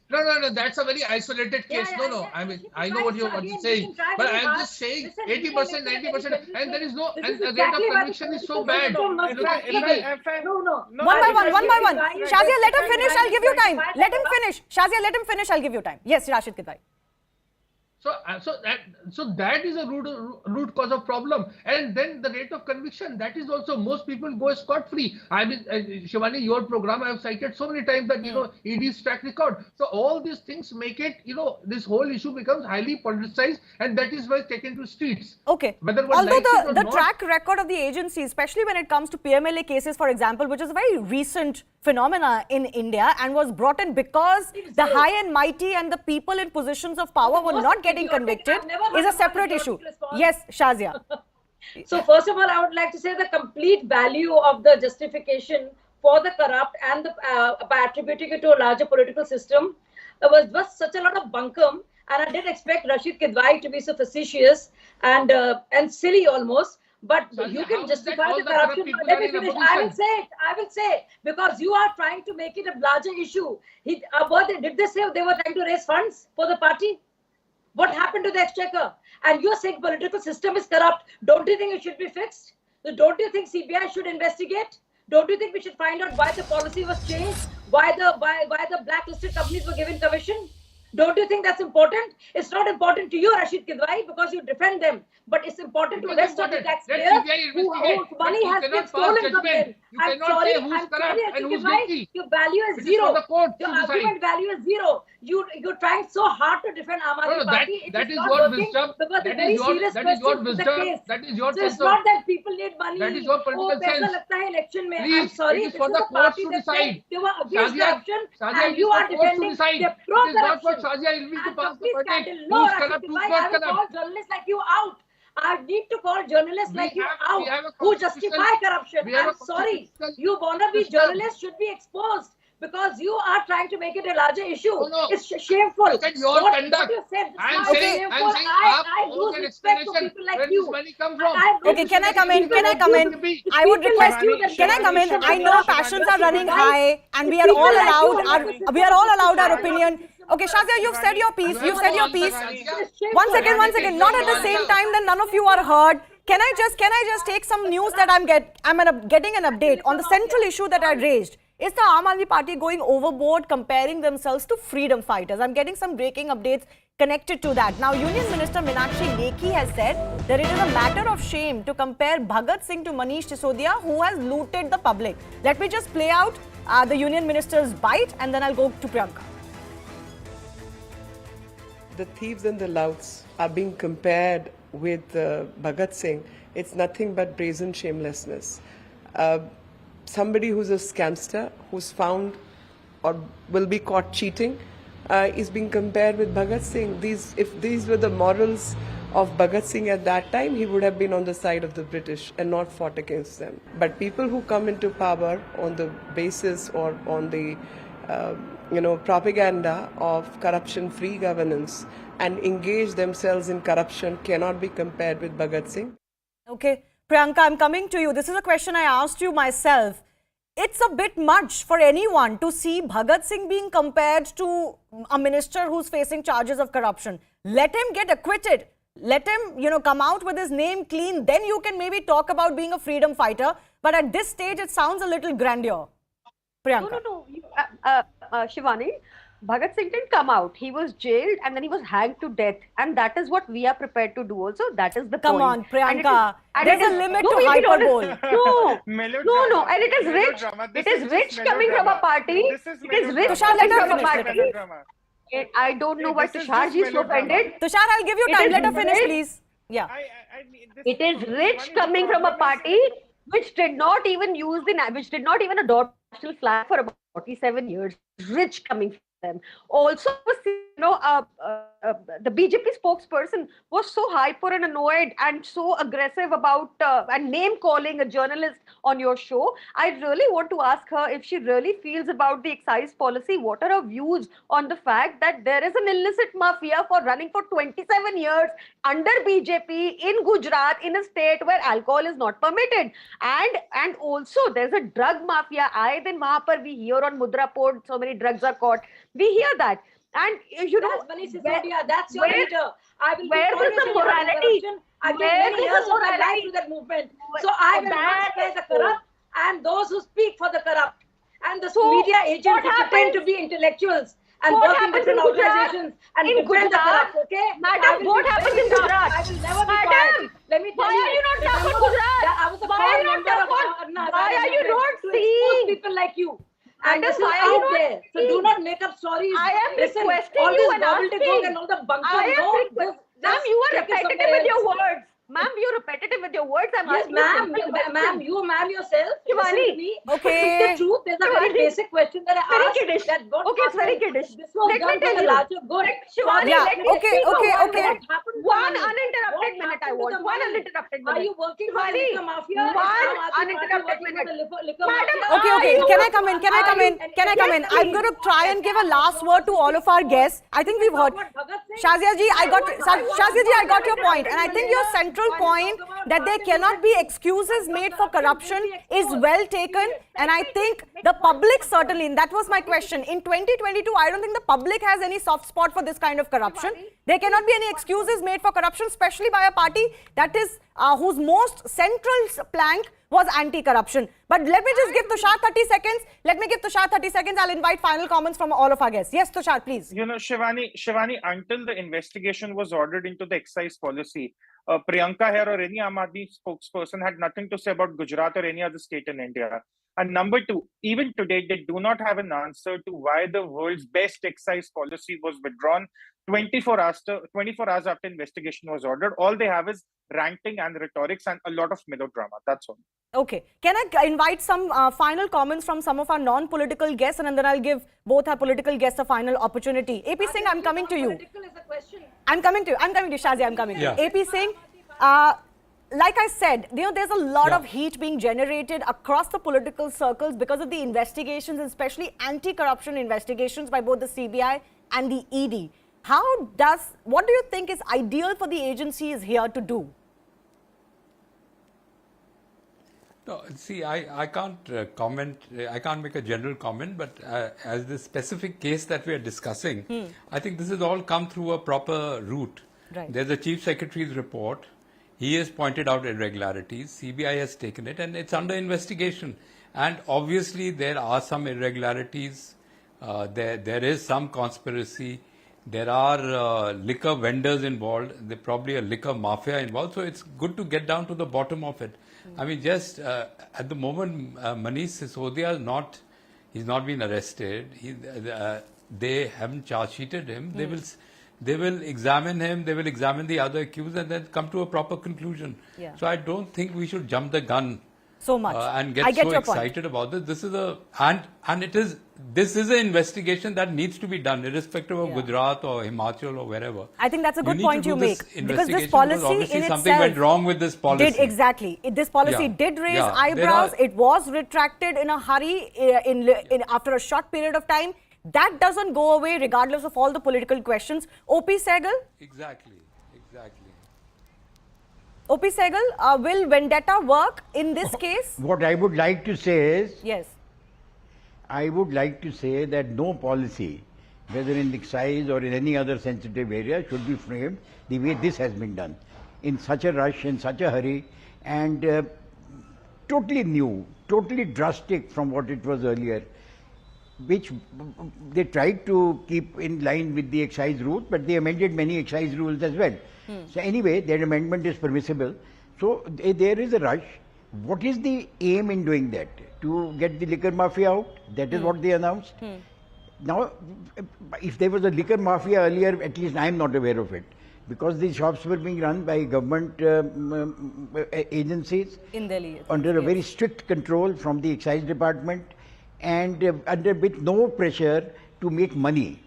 that's a very isolated case. I mean, I know what you're saying, but I'm just saying 80%, 90%, and there is no, and the rate of conviction is so bad. One by one. Shazia, let him finish. I'll give you time. Let him finish. Shazia, let him finish. I'll give you time. Yes, Rashid Kidwai. So that is a root cause of problem, and then the rate of conviction, that is also, most people go scot-free. I mean, Shivani, your program I have cited so many times that ED's track record. So all these things make it, this whole issue becomes highly politicized, and that is why it's taken to streets. Okay. Although the track record of the agency, especially when it comes to PMLA cases, for example, which is a very recent phenomena in India and was brought in because the high and mighty and the people in positions of power were not getting convicted is a separate issue. Yes, Shazia. So first of all, I would like to say the complete value of the justification for the corrupt and by attributing it to a larger political system was such a lot of bunkum, and I didn't expect Rashid Kidwai to be so facetious and silly almost. But you can justify the corruption. Let me finish. I will say it because you are trying to make it a larger issue. Did they say they were trying to raise funds for the party? What happened to the exchequer? And you're saying political system is corrupt. Don't you think it should be fixed? Don't you think CBI should investigate? Don't you think we should find out why the policy was changed? Why the blacklisted companies were given commission? Don't you think that's important? It's not important to you, Rashid Kidwai, because you defend them. But it's important to the rest of the taxpayers whose money has been stolen from them. I'm sorry, Rashid Kidwai, your value is zero. Your argument value is zero. You're trying so hard to defend Aam Aadmi Party. That is your wisdom. Because that is your wisdom. That is your sense. So it's not that people need money. That is your political sense. Election mein. Please, I'm sorry. it is for the courts to decide. They were against corruption, Shazia, and you are defending their pro-corruption. Shazia will be to pass the verdict. No, who's corrupt, who's not corrupt. I will call journalists like you out. I need to call journalists like you out who justify corruption. I'm sorry. You wannabe journalists should be exposed because you are trying to make it a larger issue. No. It's shameful. Look at your conduct. You said. I'm saying I lose respect for people like you. Where does money come from? Okay, can I come in? I would request, can I come in? I know passions are running high and we are all allowed our opinion. Okay, Shazia, you've said your piece. One second. Not at the same time that none of you are heard. Can I just take some news that I'm getting an update on the central issue that I raised? Is the Aam Aadmi Party going overboard comparing themselves to freedom fighters? I'm getting some breaking updates connected to that. Now, Union Minister Meenakshi Lekhi has said that it is a matter of shame to compare Bhagat Singh to Manish Sisodia, who has looted the public. Let me just play out the Union Minister's bite and then I'll go to Priyanka. The thieves and the louts are being compared with Bhagat Singh. It's nothing but brazen shamelessness. Somebody who's a scamster, who's found or will be caught cheating, is being compared with Bhagat Singh. If these were the morals of Bhagat Singh at that time, he would have been on the side of the British and not fought against them. But people who come into power on the basis or on the propaganda of corruption-free governance and engage themselves in corruption cannot be compared with Bhagat Singh. Okay, Priyanka, I'm coming to you. This is a question I asked you myself. It's a bit much for anyone to see Bhagat Singh being compared to a minister who's facing charges of corruption. Let him get acquitted. Let him, come out with his name clean. Then you can maybe talk about being a freedom fighter. But at this stage, it sounds a little grandeur. Priyanka. No. Shivani, Bhagat Singh didn't come out. He was jailed and then he was hanged to death. And that is what we are prepared to do also. That is the Come point. on, Priyanka. There's a limit to hyperbole. No. And it is rich. It is rich coming from a party. It is rich coming from a party. I don't know why Tushar ji is so offended. Tushar, I'll give you time. Let her finish, please. Yeah. It is rich coming from a party which did not even adopt national flag for about 47 years. Rich coming from them. Also, the BJP spokesperson was so hyper and annoyed and so aggressive about and name calling a journalist on your show. I really want to ask her if she really feels about the excise policy. What are her views on the fact that there is an illicit mafia for running for 27 years under BJP in Gujarat, in a state where alcohol is not permitted, and also there's a drug mafia. Then wahan par we hear on Mudra Port so many drugs are caught. We hear that. And that's Manish Sisodia, that's your leader. Where is the morality? I gave many years of my life to that movement. So I will not spare the corrupt and those who speak for the corrupt. And the media agents who pretend to be intellectuals and work in different organizations and defend the corrupt, okay? Madam, what happens in Gujarat? I will never be quiet. Let me tell you. Why are you not talking about Gujarat? I was a core member of Why are you not seeing people like you? And this is out there. So do not make up stories. I am requesting all you this and asking. and all the bunker. Ma'am, you are repetitive with your words. Ma'am, you're repetitive with your words. I'm Yes, asking you ma'am, simple questions. ma'am, you ma'am yourself. Shivani. Listen to me. Okay. It's the truth. There's a very basic question that I Very asked. kiddish. That got Okay, it's very happened. kiddish. This was Let me done for tell the you. larger good. Shivani, Yeah, let me okay, speak okay, for okay. What happened to the One money? uninterrupted What minute I happened to want. the One money? uninterrupted minute. Are you working for the Shivani, liquor mafia? one Is Aam Aadmi Party uninterrupted working for minute. the liquor Madam, mafia? Okay, okay. Can I come in? Can I come in? Can I come in? Yes, I'm please. going to try and give a last word to all of our guests. I think we've heard. Shazia ji, I got your point. And I think your central point that there cannot be excuses made for corruption is well taken. And I think the public certainly, and that was my question. In 2022, I don't think the public has any soft spot for this kind of corruption. There cannot be any excuses made for corruption, especially by a party that is whose most central plank was anti-corruption. But let me just give Tushar 30 seconds. Let me give Tushar 30 seconds. I'll invite final comments from all of our guests. Yes, Tushar, please. You know, Shivani, until the investigation was ordered into the excise policy, Priyanka here or any Aam Aadmi spokesperson had nothing to say about Gujarat or any other state in India. And number two, even today, they do not have an answer to why the world's best excise policy was withdrawn 24 hours after investigation was ordered. All they have is ranting and rhetorics and a lot of melodrama. That's all. Okay. Can I invite some final comments from some of our non-political guests, and then I'll give both our political guests a final opportunity. AP Singh, I'm coming to you. I'm coming to you, Shazia, I'm coming to you. AP Singh, like I said, there's a lot of heat being generated across the political circles because of the investigations, especially anti-corruption investigations by both the CBI and the ED. What do you think is ideal for the agencies here to do? No, see, I can't comment, I can't make a general comment, but as the specific case that we are discussing, I think this has all come through a proper route. Right. There's a Chief Secretary's report. He has pointed out irregularities. CBI has taken it and it's under investigation. And obviously there are some irregularities. There is some conspiracy. There are liquor vendors involved. There's probably a liquor mafia involved. So it's good to get down to the bottom of it. I mean, just at the moment, Manish Sisodia he's not been arrested. They haven't charge sheeted him. They will examine him. They will examine the other accused and then come to a proper conclusion. Yeah. So I don't think we should jump the gun so much and get so excited about this. This is an investigation that needs to be done, irrespective of Gujarat or Himachal or wherever. I think that's a good point you make, because this policy obviously in something itself went wrong with this policy. This policy did raise eyebrows. It was retracted in a hurry after a short period of time. That doesn't go away regardless of all the political questions. O.P. Sehgal? Exactly. O.P. Sehgal, will vendetta work in this case? What I would like to say is, yes, I would like to say that no policy, whether in excise or in any other sensitive area, should be framed the way this has been done. In such a rush, in such a hurry, and totally new, totally drastic from what it was earlier, which they tried to keep in line with the excise route, but they amended many excise rules as well. So anyway, that amendment is permissible. So there is a rush. What is the aim in doing that? To get the liquor mafia out? That is what they announced. Now, if there was a liquor mafia earlier, at least I am not aware of it, because these shops were being run by government agencies in Delhi, under a very strict control from the excise department, and under with no pressure to make money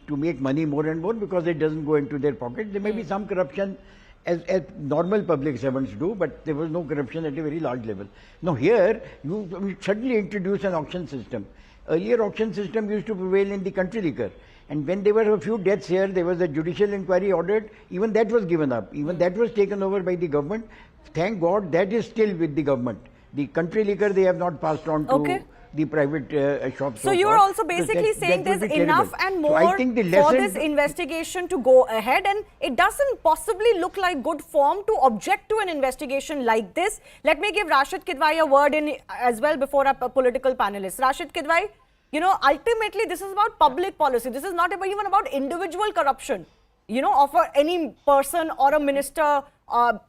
more and more, because it doesn't go into their pocket. There may be some corruption as normal public servants do, but there was no corruption at a very large level. Now here, you suddenly introduce an auction system. Earlier auction system used to prevail in the country liquor. And when there were a few deaths here, there was a judicial inquiry ordered. Even that was given up. Even that was taken over by the government. Thank God that is still with the government. The country liquor they have not passed on to the private shops. So you're also basically saying there's enough and more for this investigation to go ahead, and it doesn't possibly look like good form to object to an investigation like this. Let me give Rashid Kidwai a word in as well before our political panelists. Rashid Kidwai, ultimately this is about public policy. This is not even about individual corruption, of any person or a minister or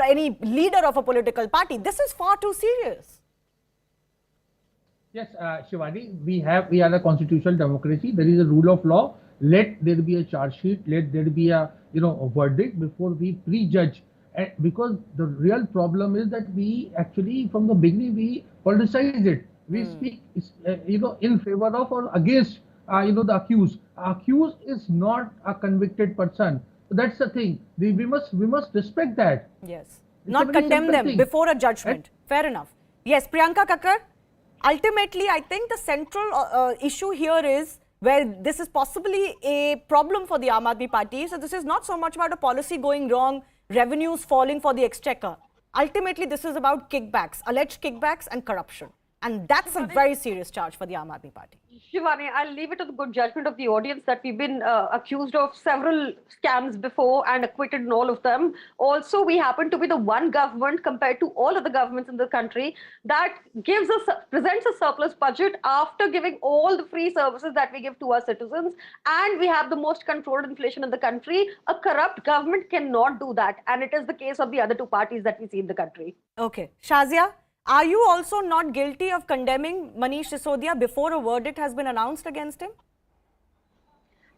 any leader of a political party. This is far too serious. Yes, Shivani, we are a constitutional democracy. There is a rule of law. Let there be a charge sheet. Let there be a verdict before we prejudge because the real problem is that we actually, from the beginning, we politicize it. We speak, in favor of or against, the accused. Accused is not a convicted person. So that's the thing. We must respect that. Yes. It's Not condemn them before a judgment. Fair enough. Yes, Priyanka Kakkar, ultimately, I think the central issue here is where this is possibly a problem for the Aam Aadmi Party. So this is not so much about a policy going wrong, revenues falling for the exchequer. Ultimately, this is about kickbacks, alleged kickbacks and corruption. And that's a very serious charge for the Aam Aadmi Party. Shivani, I'll leave it to the good judgment of the audience that we've been accused of several scams before and acquitted in all of them. Also, we happen to be the one government compared to all other governments in the country that presents a surplus budget after giving all the free services that we give to our citizens. And we have the most controlled inflation in the country. A corrupt government cannot do that. And it is the case of the other two parties that we see in the country. Okay. Shazia, are you also not guilty of condemning Manish Sisodia before a verdict has been announced against him?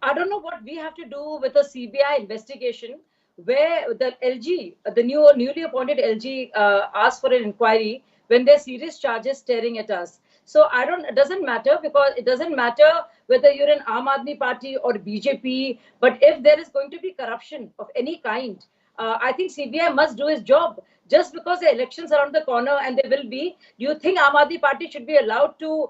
I don't know what we have to do with a CBI investigation where the LG, the newly appointed LG, asked for an inquiry when there's serious charges staring at us. So it doesn't matter, because it doesn't matter whether you're an Aam Aadmi Party or BJP, but if there is going to be corruption of any kind, I think CBI must do its job. Just because the elections are around the corner, and they will be, do you think Aam Aadmi Party should be allowed to,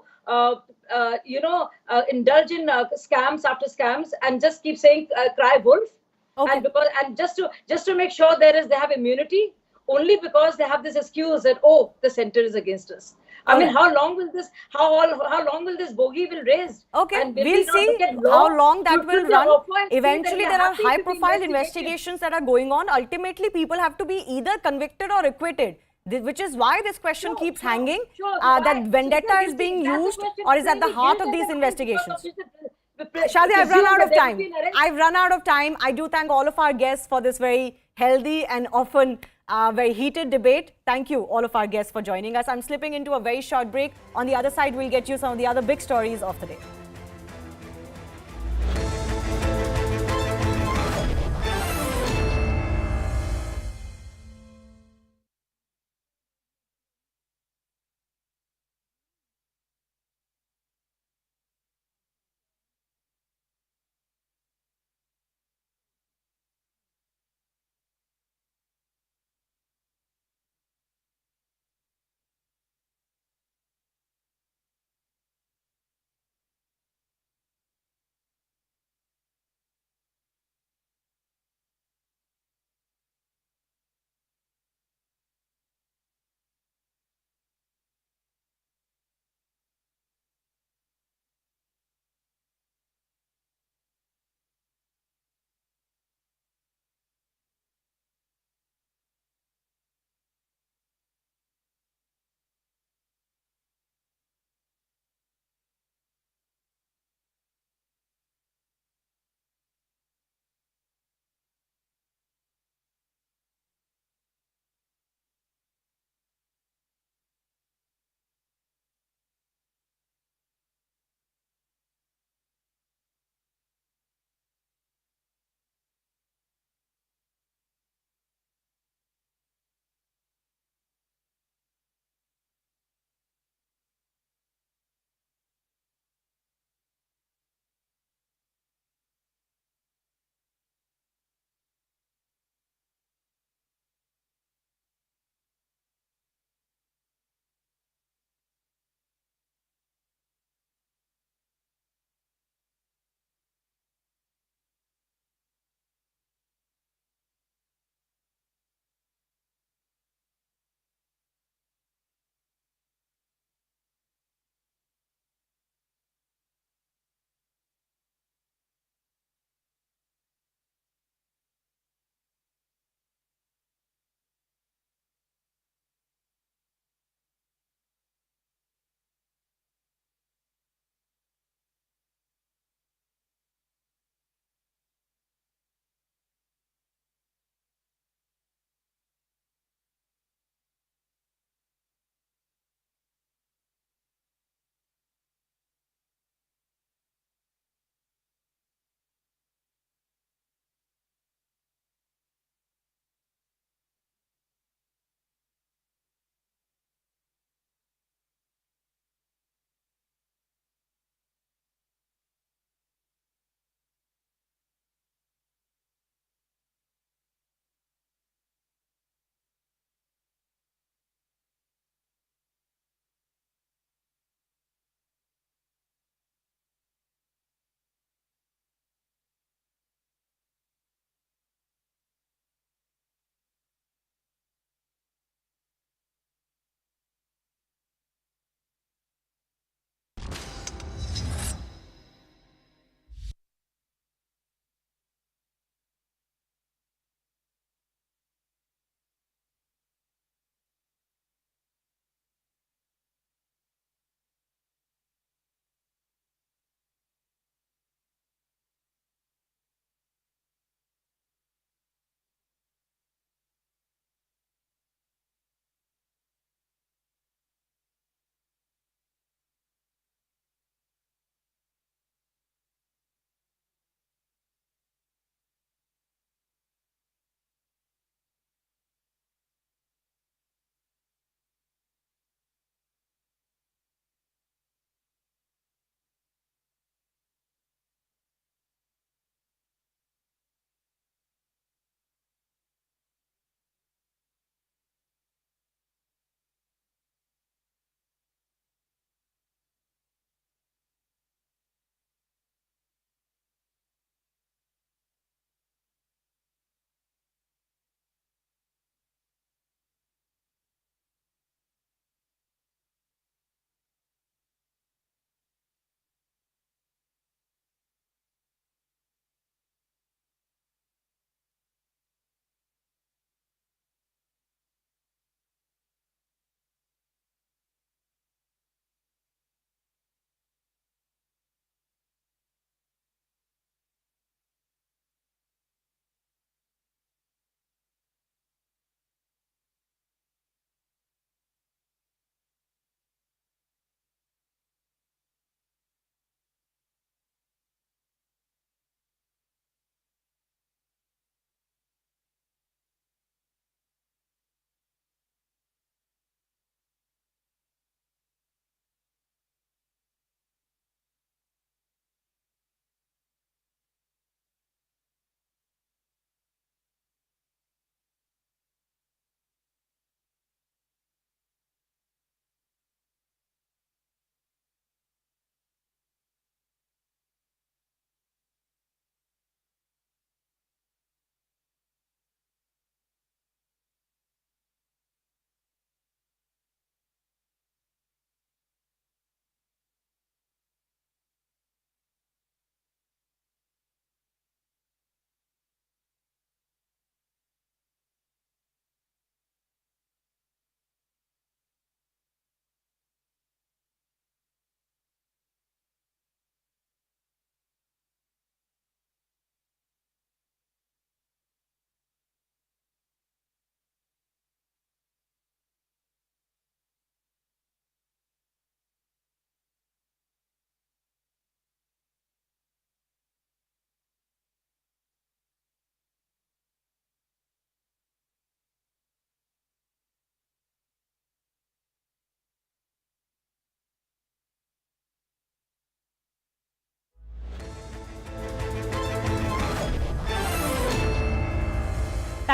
indulge in scams after scams and just keep saying cry wolf? Okay. And just to make sure they have immunity, only because they have this excuse that, the center is against us. I mean, how long will this bogey will raise? Okay, And will we'll see how long that will run. Eventually, there are high-profile investigations that are going on. Ultimately, people have to be either convicted or acquitted, which is why this question keeps hanging, that vendetta is being used or is at the heart of these investigations. Shadi, I've run out of time. I do thank all of our guests for this very healthy and often very heated debate. Thank you, all of our guests, for joining us. I'm slipping into a very short break. On the other side, we'll get you some of the other big stories of the day.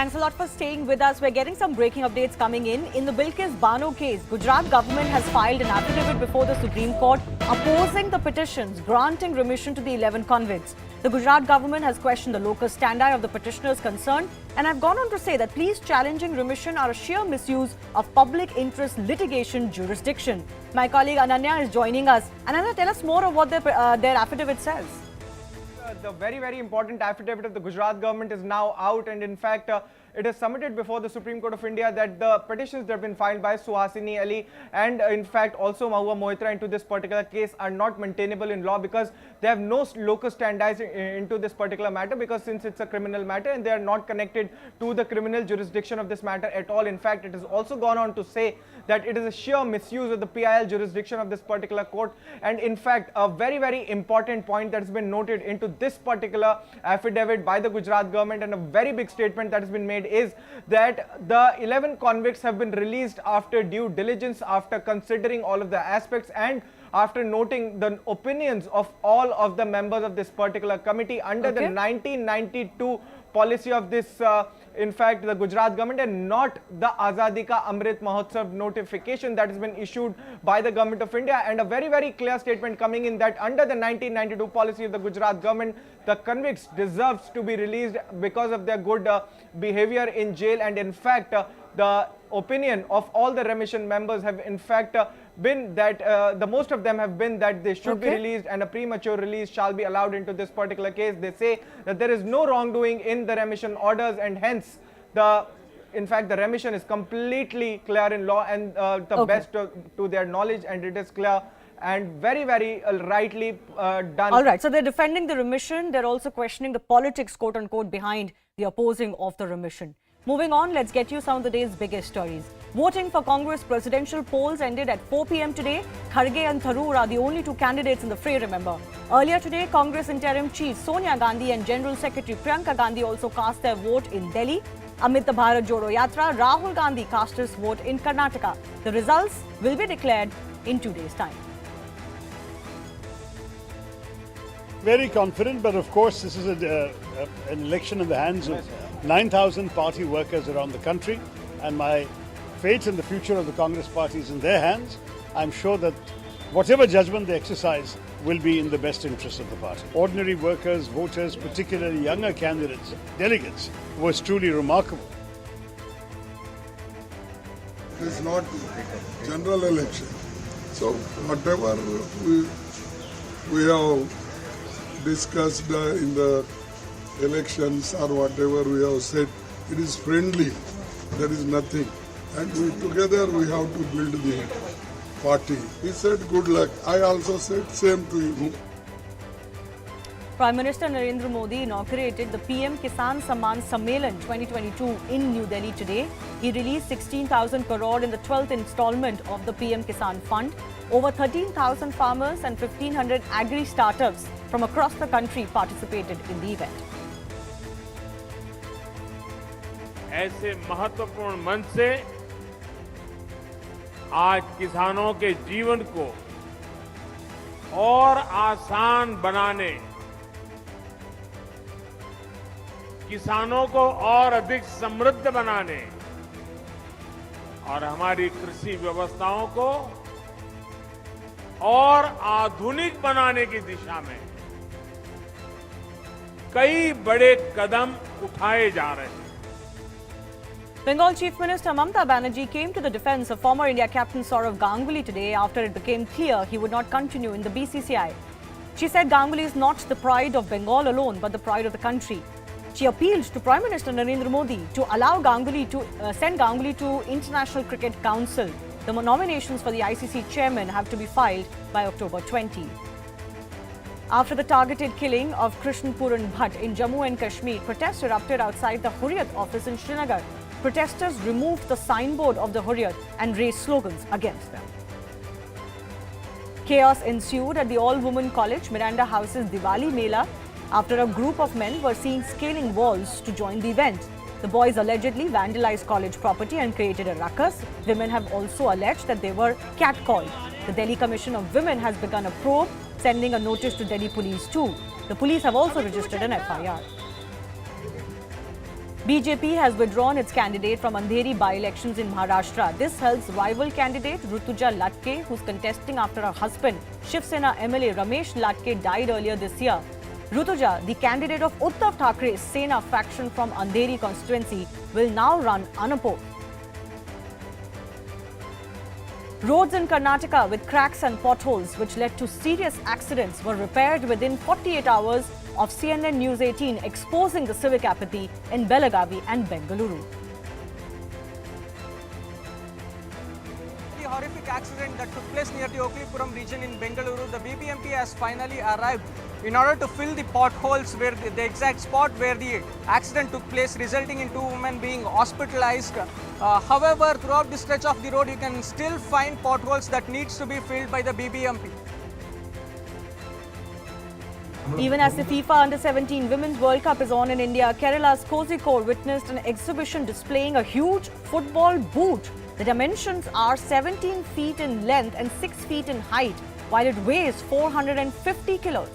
Thanks a lot for staying with us. We're getting some breaking updates coming in. In the Bilkis Bano case, Gujarat government has filed an affidavit before the Supreme Court opposing the petitions granting remission to the 11 convicts. The Gujarat government has questioned the locus standi of the petitioners concerned and have gone on to say that pleas challenging remission are a sheer misuse of public interest litigation jurisdiction. My colleague Ananya is joining us. Ananya, tell us more of what their affidavit says. The very important affidavit of the Gujarat government is now out, and in fact it is submitted before the Supreme Court of India that the petitions that have been filed by Suhasini Ali and in fact also Mahua Moitra into this particular case are not maintainable in law because they have no locus standi into this particular matter, because since it's a criminal matter and they are not connected to the criminal jurisdiction of this matter at all. In fact, it has also gone on to say that it is a sheer misuse of the PIL jurisdiction of this particular court. And in fact, a very important point that has been noted into this particular affidavit by the Gujarat government, and a very big statement that has been made, is that the 11 convicts have been released after due diligence, after considering all of the aspects and after noting the opinions of all of the members of this particular committee under the 1992 policy of this in fact the Gujarat government, and not the Azadi Ka Amrit Mahotsav notification that has been issued by the government of India. And a very clear statement coming in that under the 1992 policy of the Gujarat government, the convicts deserves to be released because of their good behavior in jail. And in fact the opinion of all the remission members have in fact been that the most of them have been that they should be released and a premature release shall be allowed into this particular case. They say that there is no wrongdoing in the remission orders, and hence in fact the remission is completely clear in law and the best to their knowledge, and it is clear and very rightly done. All right, so they're defending the remission. They're also questioning the politics, quote unquote, behind the opposing of the remission. Moving on, let's get you some of the day's biggest stories. Voting for Congress presidential polls ended at 4 p.m. today. Kharge and Tharoor are the only two candidates in the fray, remember. Earlier today, Congress interim chief Sonia Gandhi and General Secretary Priyanka Gandhi also cast their vote in Delhi. Amid the Bharat Jodo Yatra, Rahul Gandhi cast his vote in Karnataka. The results will be declared in 2 days' time. Very confident, but of course this is an election in the hands of 9,000 party workers around the country, and my fate and the future of the Congress party is in their hands. I'm sure that whatever judgment they exercise will be in the best interest of the party. Ordinary workers, voters, particularly younger candidates, delegates, was truly remarkable. It is not general election. So whatever we have discussed in the elections or whatever we have said, it is friendly. There is nothing. And together we have to build the party. He said good luck. I also said same to you. Prime Minister Narendra Modi inaugurated the PM Kisan Samman Sammelan 2022 in New Delhi today. He released 16,000 crore in the 12th installment of the PM Kisan Fund. Over 13,000 farmers and 1,500 agri-startups from across the country participated in the event. ऐसे महत्वपूर्ण मंच से आज किसानों के जीवन को और आसान बनाने, किसानों को और अधिक समृद्ध बनाने और हमारी कृषि व्यवस्थाओं को और आधुनिक बनाने की दिशा में कई बड़े कदम उठाए जा रहे हैं. Bengal Chief Minister Mamata Banerjee came to the defense of former India captain Sourav Ganguly today after it became clear he would not continue in the BCCI. She said Ganguly is not the pride of Bengal alone, but the pride of the country. She appealed to Prime Minister Narendra Modi to allow Ganguly to send Ganguly to International Cricket Council. The nominations for the ICC chairman have to be filed by October 20. After the targeted killing of Krishan Puran Bhatt in Jammu and Kashmir, protests erupted outside the Hurriyat office in Srinagar. Protesters removed the signboard of the Hurriyat and raised slogans against them. Chaos ensued at the all-woman college Miranda House's Diwali Mela after a group of men were seen scaling walls to join the event. The boys allegedly vandalized college property and created a ruckus. Women have also alleged that they were catcalled. The Delhi Commission of Women has begun a probe, sending a notice to Delhi police too. The police have also registered an FIR. BJP has withdrawn its candidate from Andheri by-elections in Maharashtra. This helps rival candidate Rutuja Latke, who's contesting after her husband, Shiv Sena MLA Ramesh Latke, died earlier this year. Rutuja, the candidate of Uddhav Thackeray's Sena faction from Andheri constituency, will now run unopposed. Roads in Karnataka with cracks and potholes which led to serious accidents were repaired within 48 hours of CNN News 18 exposing the civic apathy in Belagavi and Bengaluru. The horrific accident that took place near the Oklipuram region in Bengaluru, the BBMP has finally arrived in order to fill the potholes where the exact spot where the accident took place, resulting in 2 women being hospitalized. However, throughout the stretch of the road, you can still find potholes that needs to be filled by the BBMP. Even as the FIFA Under-17 Women's World Cup is on in India, Kerala's Kozhikode witnessed an exhibition displaying a huge football boot. The dimensions are 17 feet in length and 6 feet in height, while it weighs 450 kilos.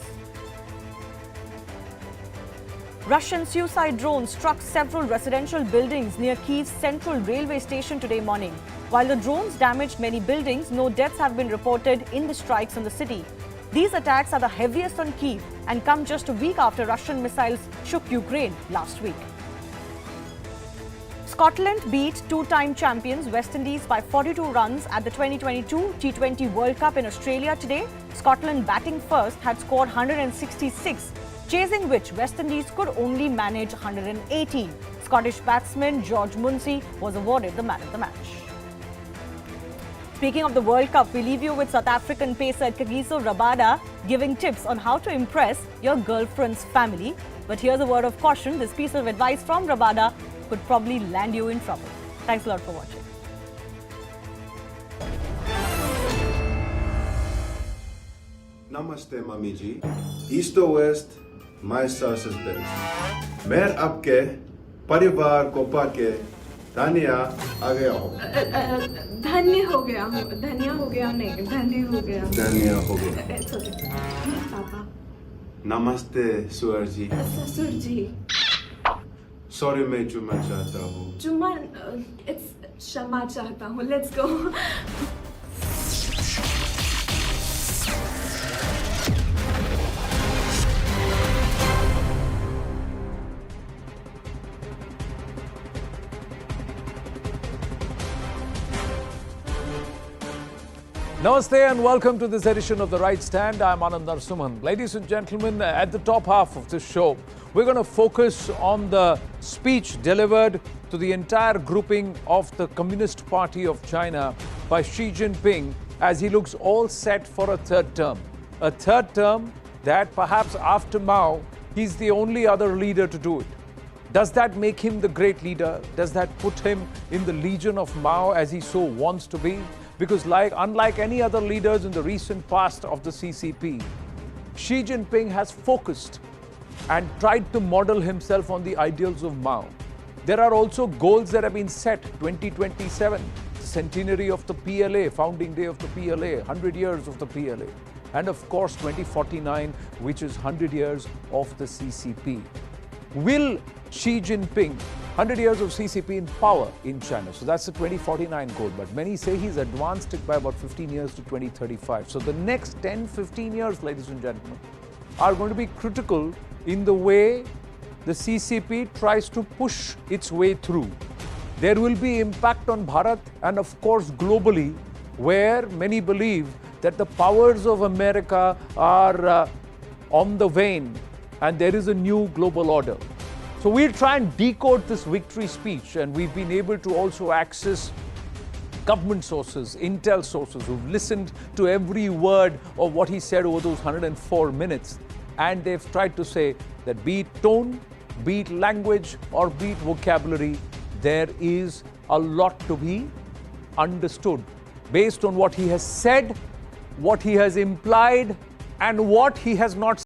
Russian suicide drones struck several residential buildings near Kyiv's central railway station today morning. While the drones damaged many buildings, no deaths have been reported in the strikes in the city. These attacks are the heaviest on Kyiv and come just a week after Russian missiles shook Ukraine last week. Scotland beat two-time champions West Indies by 42 runs at the 2022 T20 World Cup in Australia today. Scotland, batting first, had scored 166, chasing which West Indies could only manage 118. Scottish batsman George Munsey was awarded the man of the match. Speaking of the World Cup, we leave you with South African pacer Kagiso Rabada giving tips on how to impress your girlfriend's family. But here's a word of caution. This piece of advice from Rabada could probably land you in trouble. Thanks a lot for watching. Namaste, Mami ji. East or West, my sauce is best. मैं आपके परिवार को पाके धनिया आ गया हूँ। धन्य हो गया हूँ, धनिया हो गया नहीं, धन्य हो गया। धनिया हो गया। It's okay. पापा। नमस्ते सुअर जी। ससुर जी। Sorry मैं चुम्मा चाहता हूँ। चुम्मा, it's क्षमा चाहता हूँ. Let's go. Namaste and welcome to this edition of The Right Stand. I'm Anand Narasimhan. Ladies and gentlemen, at the top half of this show, we're going to focus on the speech delivered to the entire grouping of the Communist Party of China by Xi Jinping as he looks all set for a third term. A third term that perhaps after Mao, he's the only other leader to do it. Does that make him the great leader? Does that put him in the legion of Mao as he so wants to be? Because unlike any other leaders in the recent past of the CCP, Xi Jinping has focused and tried to model himself on the ideals of Mao. There are also goals that have been set. 2027, centenary of the PLA, founding day of the PLA, 100 years of the PLA. And of course 2049, which is 100 years of the CCP. Will Xi Jinping, 100 years of CCP in power in China. So that's the 2049 goal. But many say he's advanced it by about 15 years to 2035. So the next 10, 15 years, ladies and gentlemen, are going to be critical in the way the CCP tries to push its way through. There will be impact on Bharat and of course globally, where many believe that the powers of America are on the wane and there is a new global order. So we'll try and decode this victory speech, and we've been able to also access government sources, intel sources who've listened to every word of what he said over those 104 minutes. And they've tried to say that be it tone, be it language, or be it vocabulary, there is a lot to be understood based on what he has said, what he has implied, and what he has not